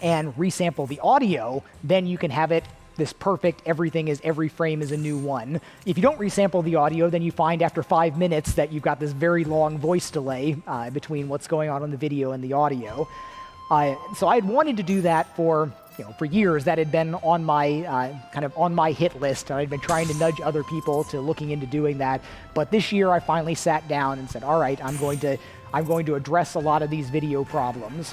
and resample the audio, then you can have it this perfect, every frame is a new one. If you don't resample the audio, then you find after 5 minutes that you've got this very long voice delay between what's going on in the video and the audio. So I had wanted to do that for years. That had been on my on my hit list. I'd been trying to nudge other people to looking into doing that. But this year I finally sat down and said, all right, I'm going to address a lot of these video problems.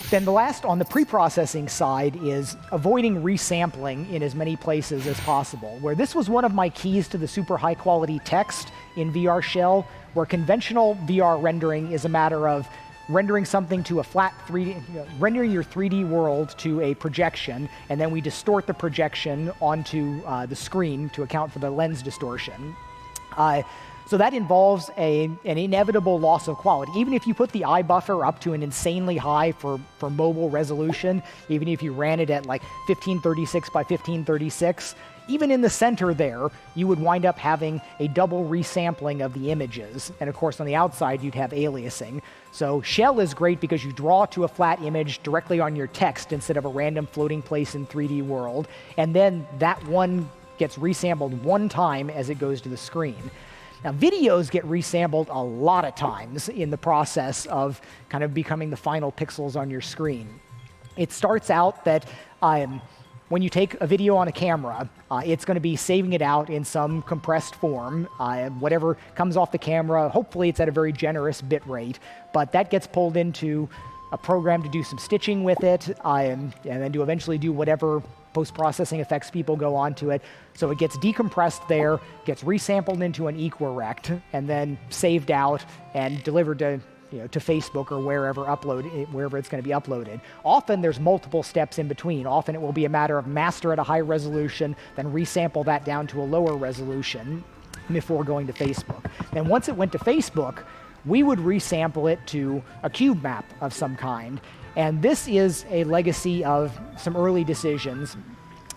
Then the last on the pre-processing side is avoiding resampling in as many places as possible, where this was one of my keys to the super high quality text in VR Shell, where conventional VR rendering is a matter of rendering something to a flat 3D, rendering your 3D world to a projection, and then we distort the projection onto the screen to account for the lens distortion. So that involves an inevitable loss of quality. Even if you put the eye buffer up to an insanely high for mobile resolution, even if you ran it at like 1536 by 1536, even in the center there, you would wind up having a double resampling of the images. And of course, on the outside, you'd have aliasing. So Shell is great because you draw to a flat image directly on your text instead of a random floating place in 3D world. And then that one gets resampled one time as it goes to the screen. Now, videos get resampled a lot of times in the process of kind of becoming the final pixels on your screen. It starts out that when you take a video on a camera, it's going to be saving it out in some compressed form. Whatever comes off the camera, hopefully it's at a very generous bit rate, but that gets pulled into a program to do some stitching with it, and then to eventually do whatever post-processing effects people go onto it. So it gets decompressed there, gets resampled into an equirect, and then saved out and delivered to to Facebook or wherever it's going to be uploaded. Often there's multiple steps in between. Often it will be a matter of master at a high resolution, then resample that down to a lower resolution before going to Facebook. Then once it went to Facebook, we would resample it to a cube map of some kind. And this is a legacy of some early decisions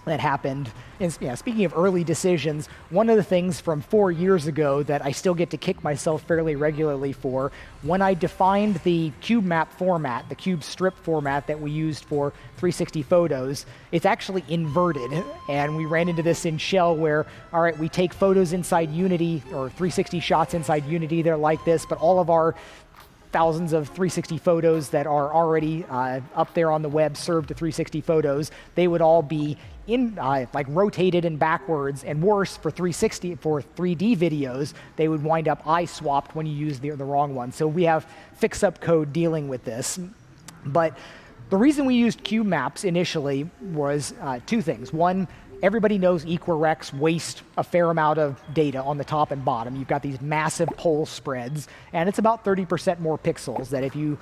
that happened. And, speaking of early decisions, one of the things from 4 years ago that I still get to kick myself fairly regularly for, when I defined the cube map format, the cube strip format that we used for 360 photos, it's actually inverted. And we ran into this in Shell where, all right, we take photos inside Unity, or 360 shots inside Unity, they're like this, but all of our thousands of 360 photos that are already up there on the web served to 360 photos, they would all be like rotated and backwards, and worse for 3D videos, they would wind up eye swapped when you use the wrong one. So we have fix-up code dealing with this. But the reason we used cube maps initially was two things. One, everybody knows Equirecs waste a fair amount of data on the top and bottom. You've got these massive pole spreads, and it's about 30% more pixels that if you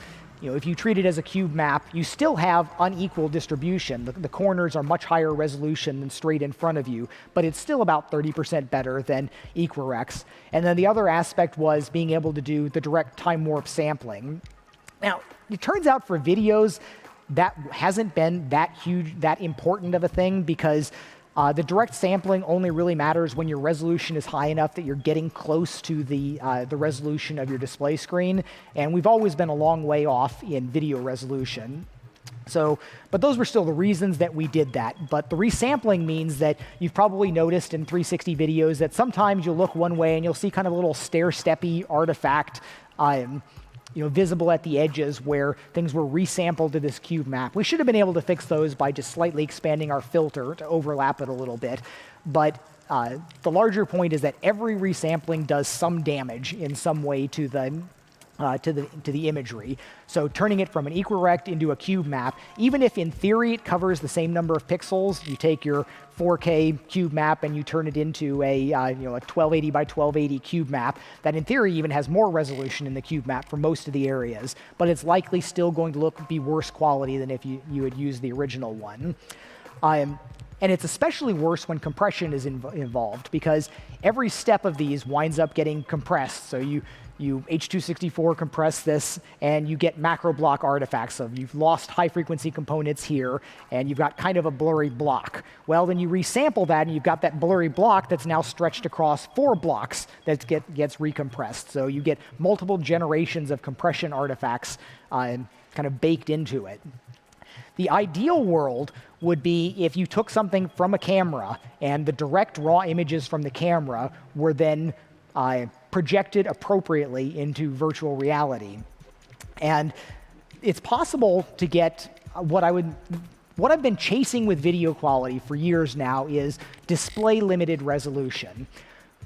treat it as a cube map, you still have unequal distribution. The corners are much higher resolution than straight in front of you, but it's still about 30% better than Equirecs. And then the other aspect was being able to do the direct time warp sampling. Now, it turns out for videos, that hasn't been that huge, that important of a thing, because the direct sampling only really matters when your resolution is high enough that you're getting close to the resolution of your display screen, and we've always been a long way off in video resolution. But those were still the reasons that we did that. But the resampling means that you've probably noticed in 360 videos that sometimes you'll look one way and you'll see kind of a little stair-steppy artifact visible at the edges where things were resampled to this cube map. We should have been able to fix those by just slightly expanding our filter to overlap it a little bit. But the larger point is that every resampling does some damage in some way to the imagery. So turning it from an Equirect into a cube map, even if in theory it covers the same number of pixels, you take your 4K cube map and you turn it into a 1280 by 1280 cube map that in theory even has more resolution in the cube map for most of the areas, but it's likely still going to be worse quality than if you had used the original one. And it's especially worse when compression is involved, because every step of these winds up getting compressed. So you H.264 compress this, and you get macro block artifacts of you've lost high-frequency components here, and you've got kind of a blurry block. Well, then you resample that, and you've got that blurry block that's now stretched across 4 blocks that gets recompressed. So you get multiple generations of compression artifacts kind of baked into it. The ideal world would be if you took something from a camera, and the direct raw images from the camera were then projected appropriately into virtual reality. And it's possible to get what I've been chasing with video quality for years now is display limited resolution,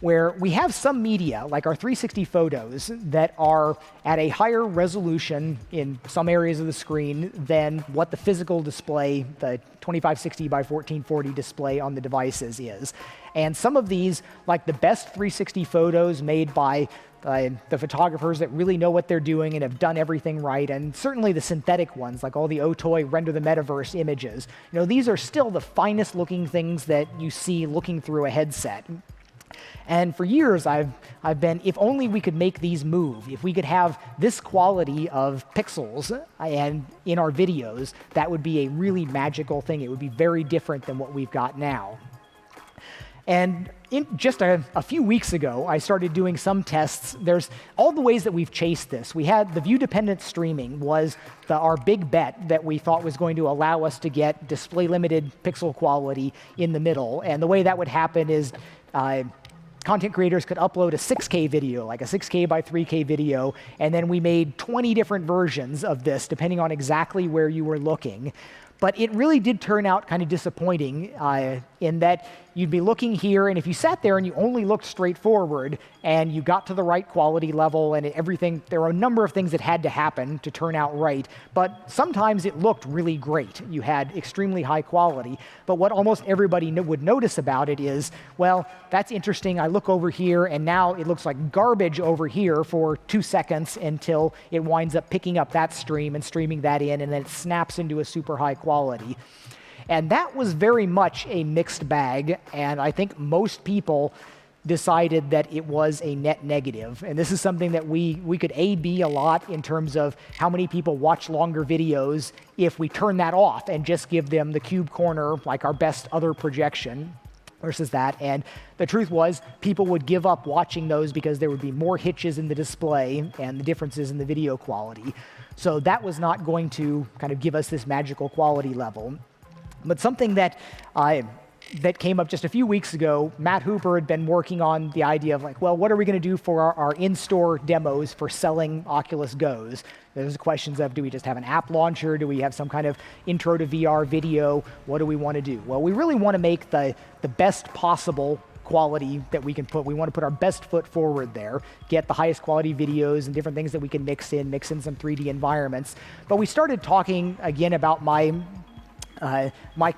where we have some media, like our 360 photos, that are at a higher resolution in some areas of the screen than what the physical display, the 2560 by 1440 display on the devices is. And some of these, like the best 360 photos made by the photographers that really know what they're doing and have done everything right, and certainly the synthetic ones, like all the Otoy Render the Metaverse images, these are still the finest looking things that you see looking through a headset. And for years, I've been, if only we could make these move, if we could have this quality of pixels and in our videos, that would be a really magical thing. It would be very different than what we've got now. And just a few weeks ago, I started doing some tests. There's all the ways that we've chased this. We had the view-dependent streaming was our big bet that we thought was going to allow us to get display-limited pixel quality in the middle. And the way that would happen is content creators could upload a 6K video, like a 6K by 3K video, and then we made 20 different versions of this, depending on exactly where you were looking. But it really did turn out kind of disappointing in that you'd be looking here, and if you sat there and you only looked straight forward and you got to the right quality level and everything, there were a number of things that had to happen to turn out right, but sometimes it looked really great. You had extremely high quality, but what almost everybody would notice about it is, well, that's interesting, I look over here and now it looks like garbage over here for 2 seconds until it winds up picking up that stream and streaming that in, and then it snaps into a super high quality. And that was very much a mixed bag, and I think most people decided that it was a net negative. And this is something that we could A/B a lot in terms of how many people watch longer videos if we turn that off and just give them the cube corner, like our best other projection versus that. And the truth was, people would give up watching those because there would be more hitches in the display and the differences in the video quality. So that was not going to kind of give us this magical quality level. But something that came up just a few weeks ago, Matt Hooper had been working on the idea of like, well, what are we going to do for our in-store demos for selling Oculus Go's? There's questions of, do we just have an app launcher? Do we have some kind of intro to VR video? What do we want to do? Well, we really want to make the best possible quality that we can put. We want to put our best foot forward there, get the highest quality videos and different things that we can mix in some 3D environments. But we started talking again about my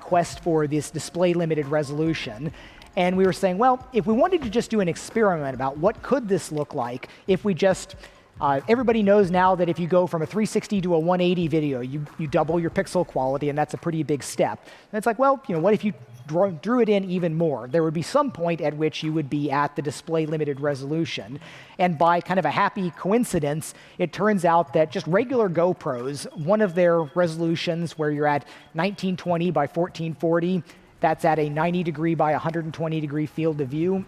quest for this display limited resolution. And we were saying, well, if we wanted to just do an experiment about what could this look like if we just, everybody knows now that if you go from a 360 to a 180 video, you double your pixel quality, and that's a pretty big step. And it's like, well, what if you drew it in even more? There would be some point at which you would be at the display limited resolution. And by kind of a happy coincidence, it turns out that just regular GoPros, one of their resolutions where you're at 1920 by 1440, that's at a 90 degree by 120 degree field of view.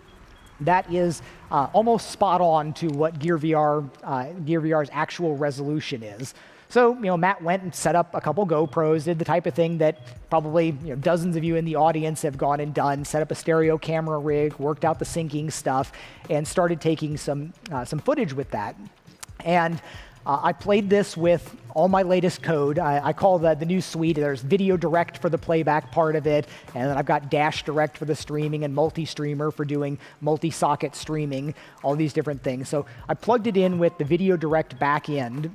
That is almost spot on to what Gear VR's actual resolution is. So, Matt went and set up a couple GoPros, did the type of thing that probably dozens of you in the audience have gone and done, set up a stereo camera rig, worked out the syncing stuff, and started taking some footage with that. And I played this with all my latest code. I call the new suite, there's Video Direct for the playback part of it, and then I've got Dash Direct for the streaming and Multi-Streamer for doing multi-socket streaming, all these different things. So I plugged it in with the Video Direct backend,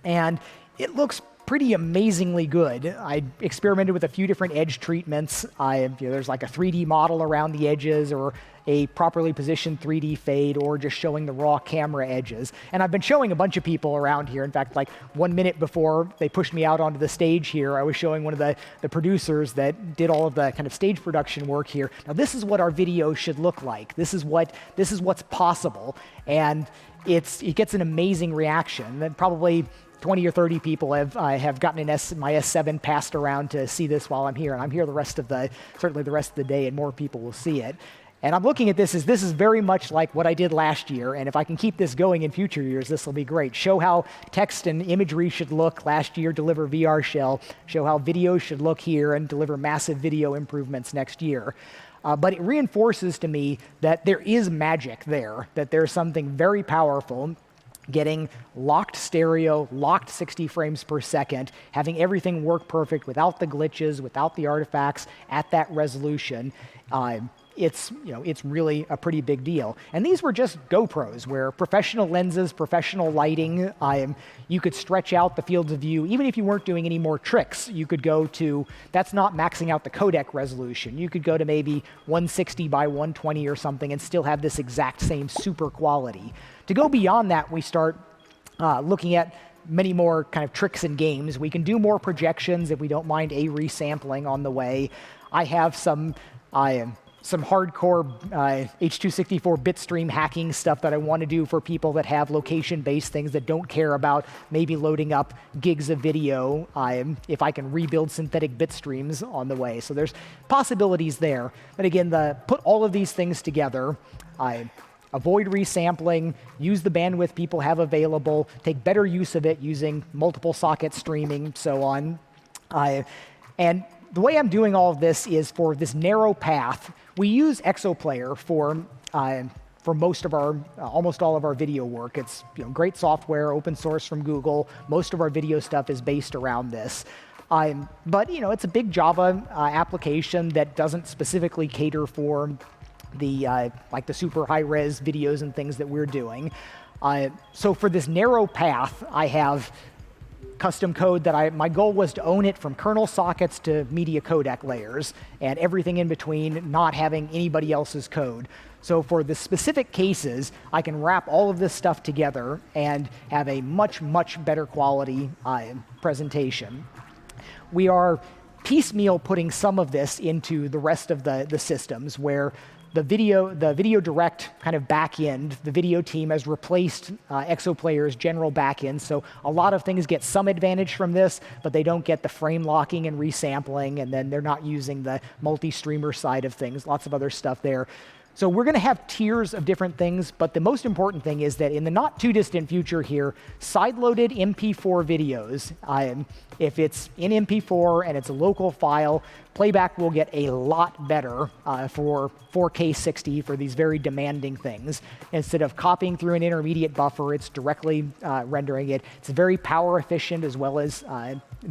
and it looks pretty amazingly good. I experimented with a few different edge treatments. There's like a 3D model around the edges, or a properly positioned 3D fade, or just showing the raw camera edges. And I've been showing a bunch of people around here. In fact, like 1 minute before they pushed me out onto the stage here, I was showing one of the producers that did all of the kind of stage production work here. Now, this is what our video should look like. This is what's possible. And it gets an amazing reaction. And probably 20 or 30 people have gotten my S7 passed around to see this while I'm here, and I'm here certainly the rest of the day, and more people will see it. And I'm looking at this as this is very much like what I did last year, and if I can keep this going in future years, this will be great. Show how text and imagery should look last year, deliver VR shell, show how video should look here, and deliver massive video improvements next year. But it reinforces to me that there is magic there, that there's something very powerful. Getting locked stereo, locked 60 frames per second, having everything work perfect without the glitches, without the artifacts, at that resolution, it's really a pretty big deal. And these were just GoPros, where professional lenses, professional lighting, you could stretch out the fields of view. Even if you weren't doing any more tricks, you could go to, that's not maxing out the codec resolution. You could go to maybe 160 by 120 or something and still have this exact same super quality. To go beyond that, we start looking at many more kind of tricks and games. We can do more projections if we don't mind a resampling on the way. I have some hardcore H.264 bitstream hacking stuff that I want to do for people that have location-based things that don't care about maybe loading up gigs of video if I can rebuild synthetic bitstreams on the way. So there's possibilities there. But again, put all of these things together, avoid resampling, use the bandwidth people have available, take better use of it using multiple socket streaming, so on. And the way I'm doing all of this is for this narrow path. We use Exoplayer for almost all of our video work. It's great software, open source from Google. Most of our video stuff is based around this. But it's a big Java application that doesn't specifically cater for the like the super high-res videos and things that we're doing. So for this narrow path, I have custom code that my goal was to own it from kernel sockets to media codec layers and everything in between, not having anybody else's code. So for the specific cases, I can wrap all of this stuff together and have a much, much better quality presentation. We are piecemeal putting some of this into the rest of the systems where the video direct kind of backend, the video team has replaced Exoplayer's general backend. So a lot of things get some advantage from this, but they don't get the frame locking and resampling, and then they're not using the multi-streamer side of things, lots of other stuff there. So we're going to have tiers of different things, but the most important thing is that in the not too distant future here, side-loaded MP4 videos, if it's in MP4 and it's a local file, playback will get a lot better for 4K 60 for these very demanding things. Instead of copying through an intermediate buffer, it's directly rendering it. It's very power efficient as well as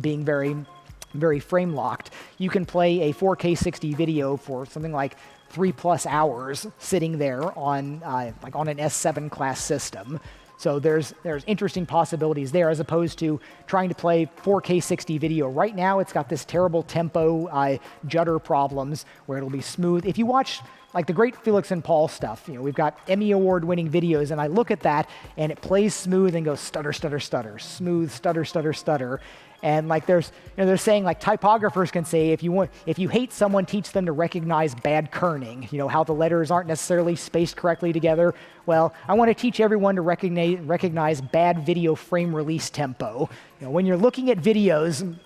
being very frame locked. You can play a 4K 60 video for something like 3+ hours sitting there on like on an S7 class system. So there's interesting possibilities there as opposed to trying to play 4K 60 video. Right now it's got this terrible tempo judder problems where it'll be smooth. If you watch like the great Felix and Paul stuff, we've got Emmy Award winning videos, and I look at that and it plays smooth and goes stutter, stutter, stutter, smooth, stutter, stutter, stutter. And like they're saying like typographers can say if you hate someone, teach them to recognize bad kerning, how the letters aren't necessarily spaced correctly together. Well, I want to teach everyone to recognize bad video frame release tempo. When you're looking at videos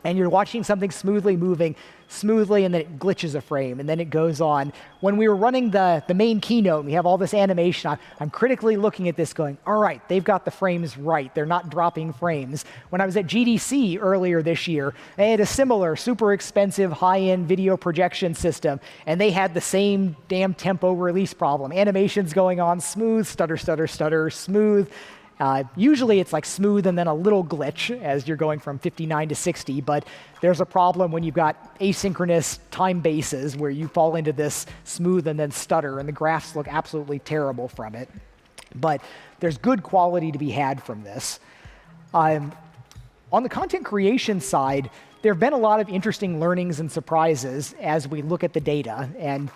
and you're watching something moving smoothly, and then it glitches a frame, and then it goes on. When we were running the main keynote, and we have all this animation, I'm critically looking at this going, all right, they've got the frames right. They're not dropping frames. When I was at GDC earlier this year, they had a similar super expensive high-end video projection system, and they had the same damn tempo release problem. Animations going on smooth, stutter, stutter, stutter, smooth. Usually it's like smooth and then a little glitch as you're going from 59 to 60, but there's a problem when you've got asynchronous time bases where you fall into this smooth and then stutter, and the graphs look absolutely terrible from it. But there's good quality to be had from this. On the content creation side, there have been a lot of interesting learnings and surprises as we look at the data, and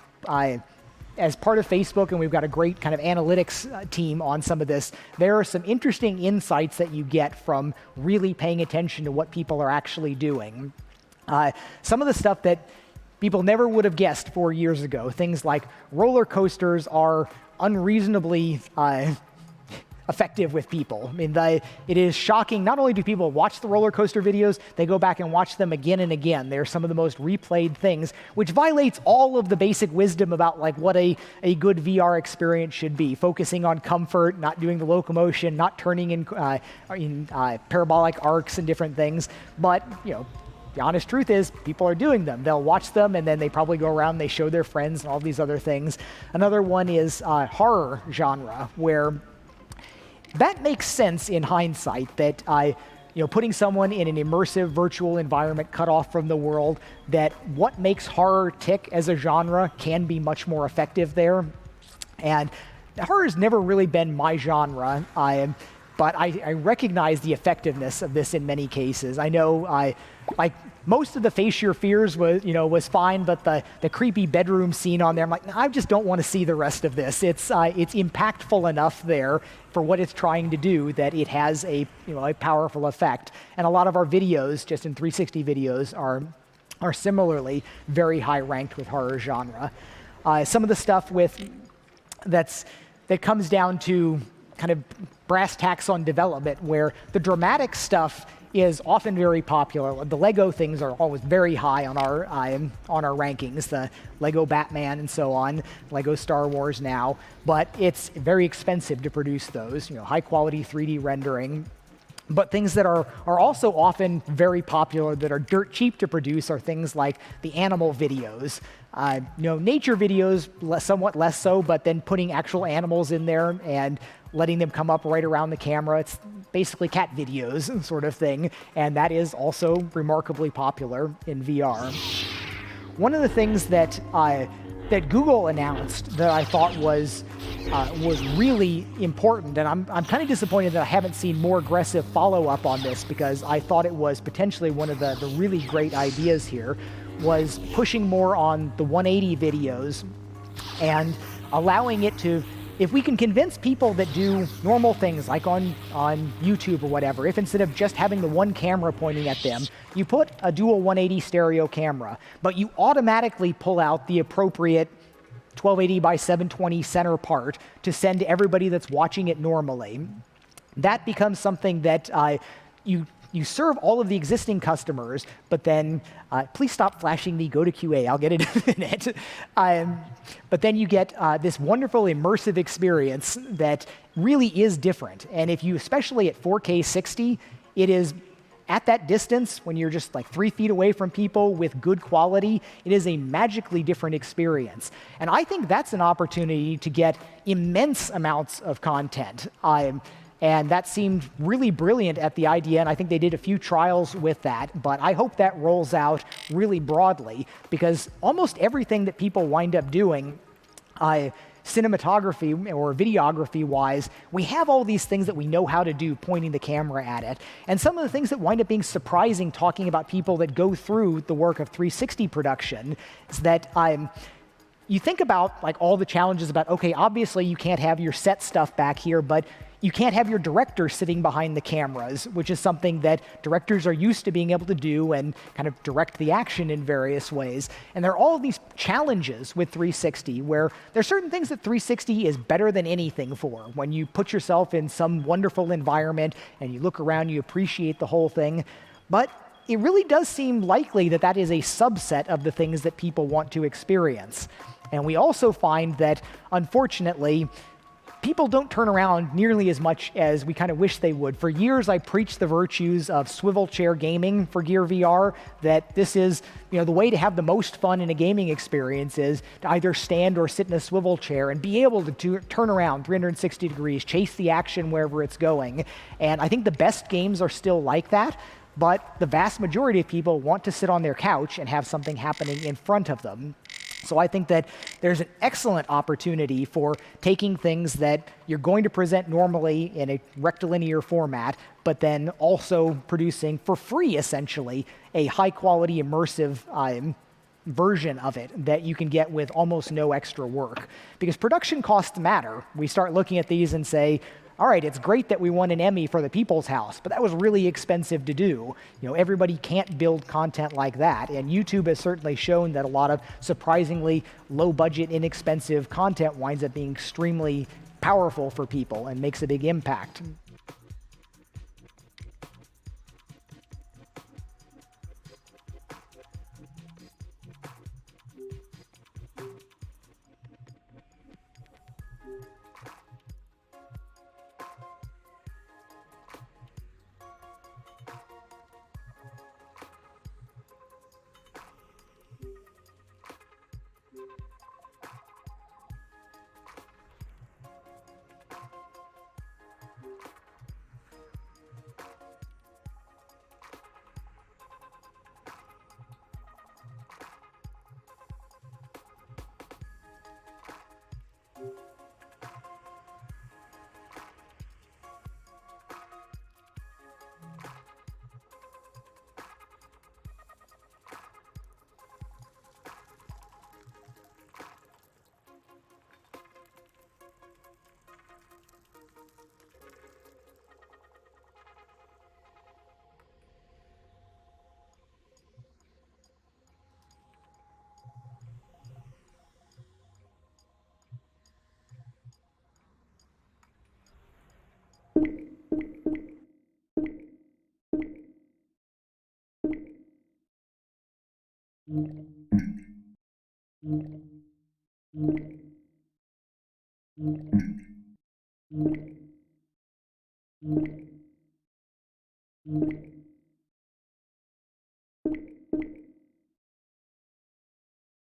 as part of Facebook, and we've got a great kind of analytics team on some of this, there are some interesting insights that you get from really paying attention to what people are actually doing. Some of the stuff that people never would have guessed 4 years ago, things like roller coasters are unreasonably effective with people. I mean, it is shocking. Not only do people watch the roller coaster videos, they go back and watch them again and again. They're some of the most replayed things, which violates all of the basic wisdom about like what a good VR experience should be. Focusing on comfort, not doing the locomotion, not turning in parabolic arcs and different things. But the honest truth is, people are doing them. They'll watch them, and then they probably go around, they show their friends, and all these other things. Another one is horror genre, where that makes sense in hindsight that putting someone in an immersive virtual environment cut off from the world, that what makes horror tick as a genre can be much more effective there. And horror's never really been my genre, but I recognize the effectiveness of this in many cases. I know like most of the Face Your Fears was fine, but the creepy bedroom scene on there, I'm like, I just don't want to see the rest of this. It's impactful enough there for what it's trying to do that it has a powerful effect. And a lot of our videos, just in 360 videos, are similarly very high ranked with horror genre. Some of the stuff that comes down to kind of brass tacks on development, where the dramatic stuff is often very popular. The Lego things are always very high on our rankings, the Lego Batman and so on, Lego Star Wars now, but it's very expensive to produce those, high quality 3D rendering. But things that are also often very popular that are dirt cheap to produce are things like the animal videos. Nature videos, somewhat less so, but then putting actual animals in there and letting them come up right around the camera. basically cat videos sort of thing, and that is also remarkably popular in VR. One of the things that Google announced that I thought was really important, and I'm kind of disappointed that I haven't seen more aggressive follow-up on this, because I thought it was potentially one of the really great ideas here, was pushing more on the 180 videos and allowing it to, if we can convince people that do normal things like on YouTube or whatever, if instead of just having the one camera pointing at them, you put a dual 180 stereo camera, but you automatically pull out the appropriate 1280 by 720 center part to send to everybody that's watching it normally, that becomes something that you serve all of the existing customers, but then, please stop flashing me, go to QA, I'll get it in a minute. But then you get this wonderful immersive experience that really is different. And if you, especially at 4K 60, it is at that distance, when you're just like 3 feet away from people with good quality, it is a magically different experience. And I think that's an opportunity to get immense amounts of content. And that seemed really brilliant at the idea, and I think they did a few trials with that, but I hope that rolls out really broadly, because almost everything that people wind up doing, cinematography or videography-wise, we have all these things that we know how to do, pointing the camera at it. And some of the things that wind up being surprising, talking about people that go through the work of 360 production, is that you think about like all the challenges about, okay, obviously you can't have your set stuff back here, but you can't have your director sitting behind the cameras, which is something that directors are used to being able to do and kind of direct the action in various ways. And there are all these challenges with 360 where there's certain things that 360 is better than anything for. When you put yourself in some wonderful environment and you look around, you appreciate the whole thing. But it really does seem likely that that is a subset of the things that people want to experience. And we also find that, unfortunately, people don't turn around nearly as much as we kind of wish they would. For years, I preached the virtues of swivel chair gaming for Gear VR, that this is, the way to have the most fun in a gaming experience is to either stand or sit in a swivel chair and be able to turn around 360 degrees, chase the action wherever it's going. And I think the best games are still like that, but the vast majority of people want to sit on their couch and have something happening in front of them. So I think that there's an excellent opportunity for taking things that you're going to present normally in a rectilinear format, but then also producing for free, essentially, a high-quality immersive version of it that you can get with almost no extra work. Because production costs matter. We start looking at these and say, all right, it's great that we won an Emmy for The People's House, but that was really expensive to do. Everybody can't build content like that, and YouTube has certainly shown that a lot of surprisingly low-budget, inexpensive content winds up being extremely powerful for people and makes a big impact.